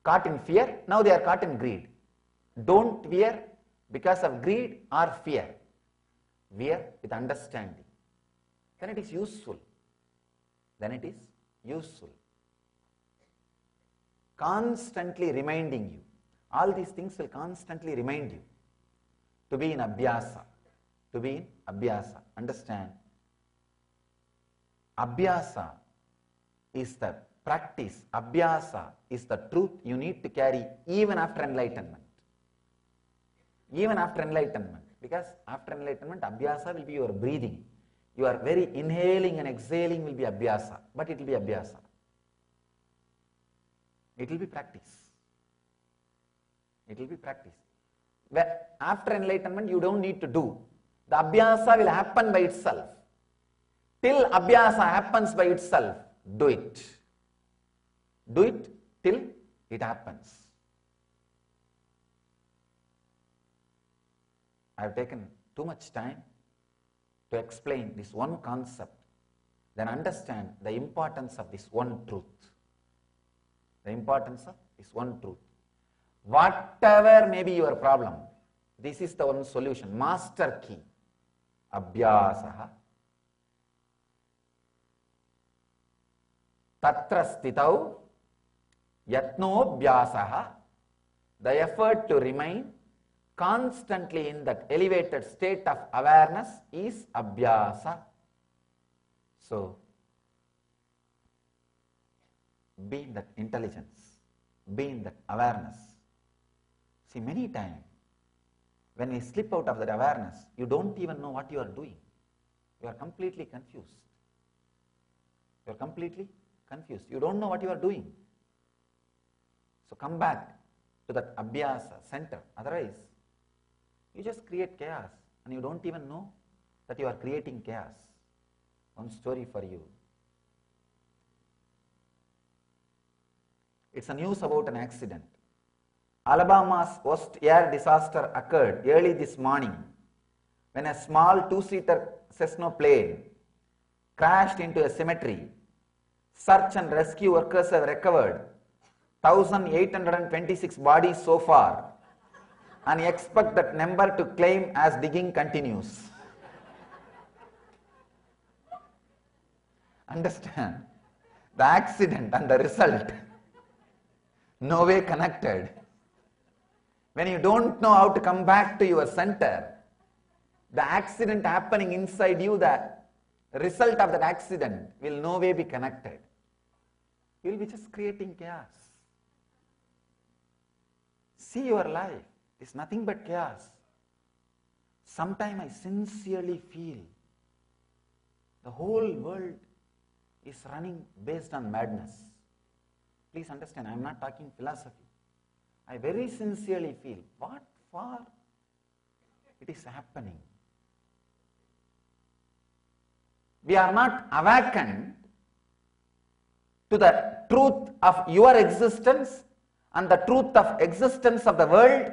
Speaker 1: caught in fear. Now they are caught in greed. Don't wear because of greed or fear. Wear with understanding. Then it is useful. Then it is useful. Constantly reminding you. All these things will constantly remind you to be in Abhyasa. To be in Abhyasa. Understand? Abhyasa is the practice. Abhyasa is the truth you need to carry even after enlightenment. Even after enlightenment. Because after enlightenment, Abhyasa will be your breathing. Your very inhaling and exhaling will be Abhyasa. But it will be Abhyasa. It will be practice. It will be practice. After enlightenment, you don't need to do. The Abhyasa will happen by itself. Till Abhyasa happens by itself, do it. Do it till it happens. I have taken too much time to explain this one concept, then understand the importance of this one truth. The importance of this one truth. Whatever may be your problem, this is the one solution. Master key. Abhyasaha. Tatra stitau yatno abhyasaha. The effort to remain constantly in that elevated state of awareness is Abhyasa. So, be in that intelligence, be in that awareness. See, many times, when we slip out of that awareness, you don't even know what you are doing. You are completely confused. You are completely confused. You don't know what you are doing. So come back to that Abhyasa center. Otherwise, you just create chaos and you don't even know that you are creating chaos. One story for you. It's a news about an accident. Alabama's worst air disaster occurred early this morning when a small two-seater Cessna plane crashed into a cemetery. Search and rescue workers have recovered 1,826 bodies so far and expect that number to climb as digging continues. Understand? The accident and the result, no way connected. When you don't know how to come back to your center, the accident happening inside you, the result of that accident will no way be connected. You will be just creating chaos. See your life is nothing but chaos. Sometimes I sincerely feel the whole world is running based on madness. Please understand, I am not talking philosophy. I very sincerely feel, what for it is happening? We are not awakened to the truth of your existence and the truth of existence of the world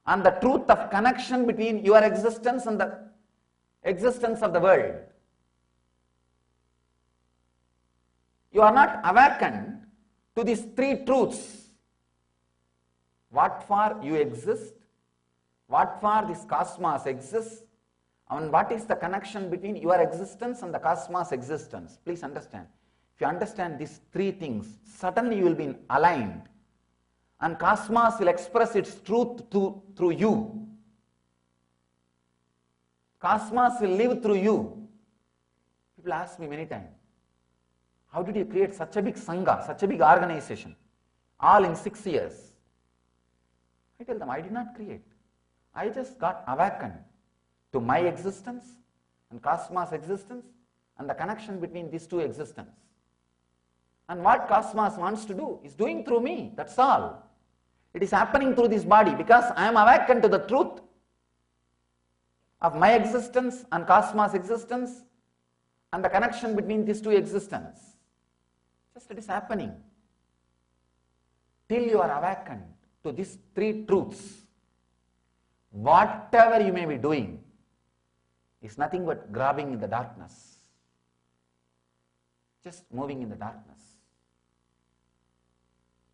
Speaker 1: and the truth of connection between your existence and the existence of the world. You are not awakened to these three truths. What for you exist, what for this cosmos exists, and what is the connection between your existence and the cosmos existence. Please understand. If you understand these three things, suddenly you will be aligned and cosmos will express its truth through you. Cosmos will live through you. People ask me many times, how did you create such a big sangha, such a big organization, all in 6 years? I tell them, I did not create. I just got awakened to my existence and cosmos existence and the connection between these two existences. And what cosmos wants to do is doing through me, that's all. It is happening through this body because I am awakened to the truth of my existence and cosmos existence and the connection between these two existences. Just it is happening. Till you are awakened to these three truths, whatever you may be doing is nothing but grabbing in the darkness. Just moving in the darkness.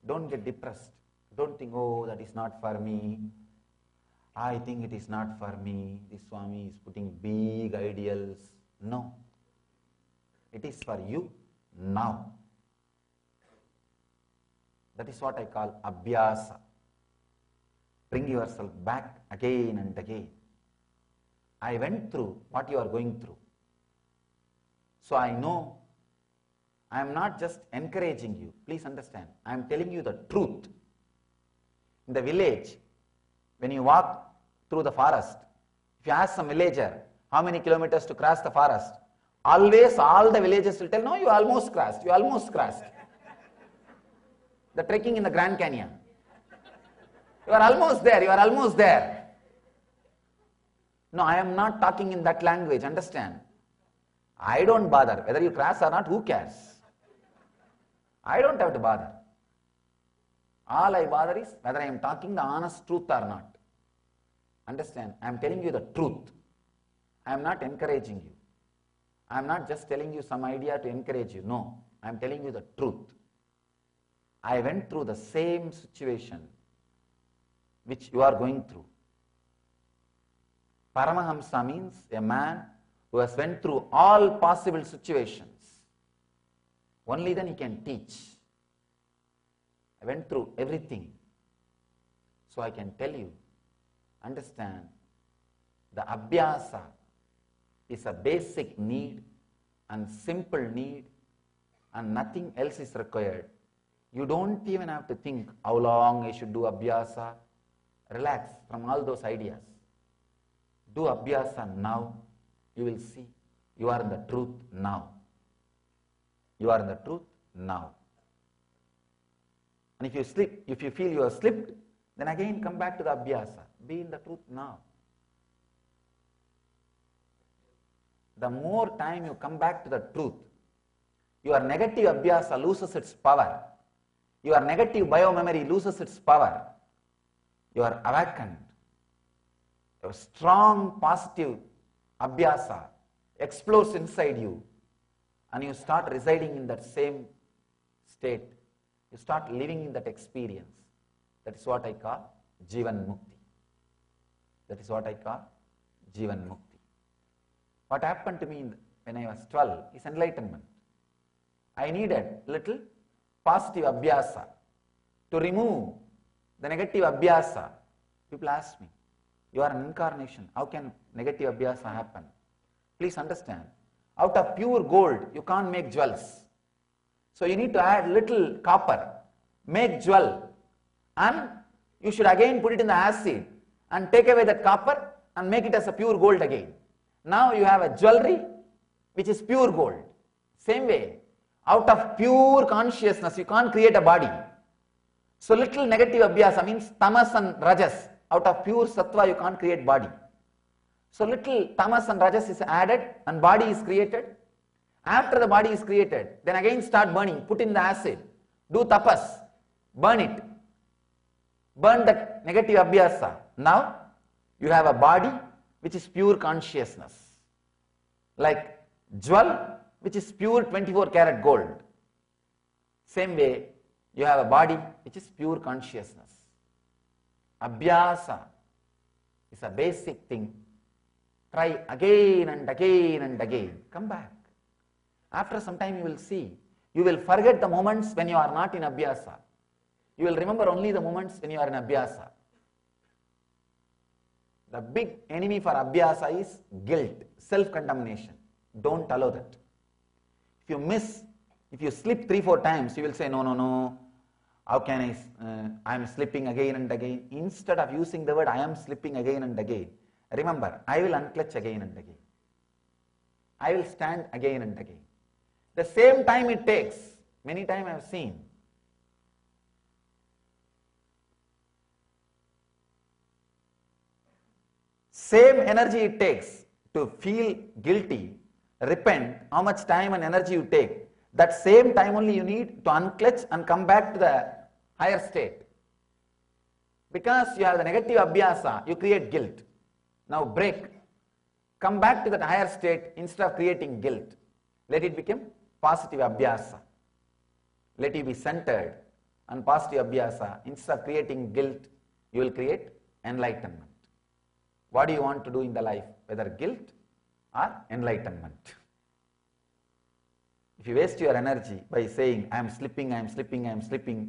Speaker 1: Don't get depressed. Don't think, oh, that is not for me. I think it is not for me. This Swami is putting big ideals. No. It is for you now. That is what I call Abhyasa. Bring yourself back again and again. I went through what you are going through. So I know I am not just encouraging you. Please understand. I am telling you the truth. In the village, when you walk through the forest, if you ask some villager how many kilometers to cross the forest, always all the villagers will tell, no, you almost crossed, you almost crossed. The trekking in the Grand Canyon. You are almost there, you are almost there. No, I am not talking in that language, understand? I don't bother. Whether you cross or not, who cares? I don't have to bother. All I bother is whether I am talking the honest truth or not. Understand? I am telling you the truth. I am not encouraging you. I am not just telling you some idea to encourage you. No, I am telling you the truth. I went through the same situation which you are going through. Paramahamsa means a man who has went through all possible situations. Only then he can teach. I went through everything. So I can tell you, understand, the Abhyasa is a basic need and simple need and nothing else is required. You don't even have to think how long I should do Abhyasa. Relax from all those ideas. Do Abhyasa now. You will see you are in the truth now. You are in the truth now. And if you slip, if you feel you have slipped, then again come back to the Abhyasa. Be in the truth now. The more time you come back to the truth, your negative Abhyasa loses its power. Your negative biomemory loses its power. You are awakened. Your strong positive Abhyasa explodes inside you and you start residing in that same state. You start living in that experience. That is what I call Jivan Mukti. That is what I call Jivan Mukti. What happened to me when I was 12 is enlightenment. I needed little positive Abhyasa to remove the negative Abhyasa. People ask me, you are an incarnation, how can negative Abhyasa happen? Please understand, Out of pure gold, you can't make jewels. So you need to add little copper, make jewel, and you should again put it in the acid and take away that copper and make it as a pure gold again. Now you have a jewelry which is pure gold. Same way, out of pure consciousness, you can't create a body. So little negative abhyasa means tamas and rajas. Out of pure sattva, you can't create body. So little tamas and rajas is added and body is created. After the body is created, then again start burning, put in the acid, do tapas, burn it. Burn that negative abhyasa. Now you have a body which is pure consciousness. Like jewel which is pure 24 karat gold. Same way, you have a body which is pure consciousness. Abhyasa is a basic thing. Try again and again and again. Come back. After some time you will see. You will forget the moments when you are not in abhyasa. You will remember only the moments when you are in abhyasa. The big enemy for abhyasa is guilt, self-condemnation. Don't allow that. If you slip 3-4 times, you will say, no, how can I am slipping again and again. Instead of using the word I am slipping again and again, remember, I will unclutch again and again. I will stand again and again. The same time it takes, many times I have seen. Same energy it takes to feel guilty, repent, how much time and energy you take, that same time only you need to unclutch and come back to the higher state. Because you have the negative abhyasa, you create guilt. Now break. Come back to that higher state instead of creating guilt. Let it become positive abhyasa. Let it be centered on positive abhyasa. Instead of creating guilt, you will create enlightenment. What do you want to do in the life? Whether guilt or enlightenment. If you waste your energy by saying, I am slipping,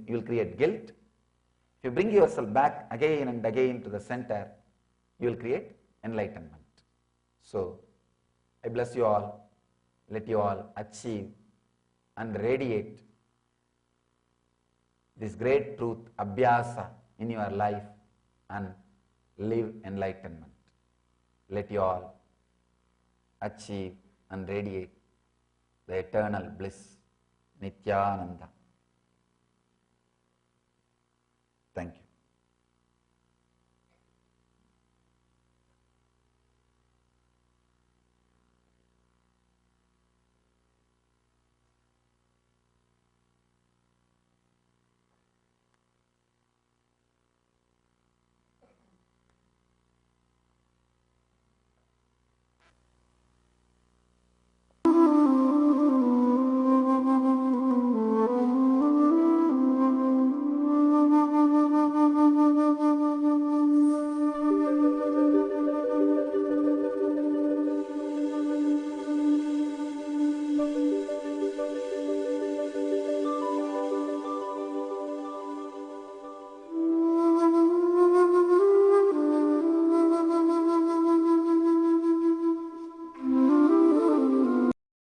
Speaker 1: you will create guilt. If you bring yourself back again and again to the center, you will create enlightenment. So, I bless you all. Let you all achieve and radiate this great truth, abhyasa, in your life and live enlightenment. Let you all achieve and radiate the eternal bliss, Nithyananda. Thank you.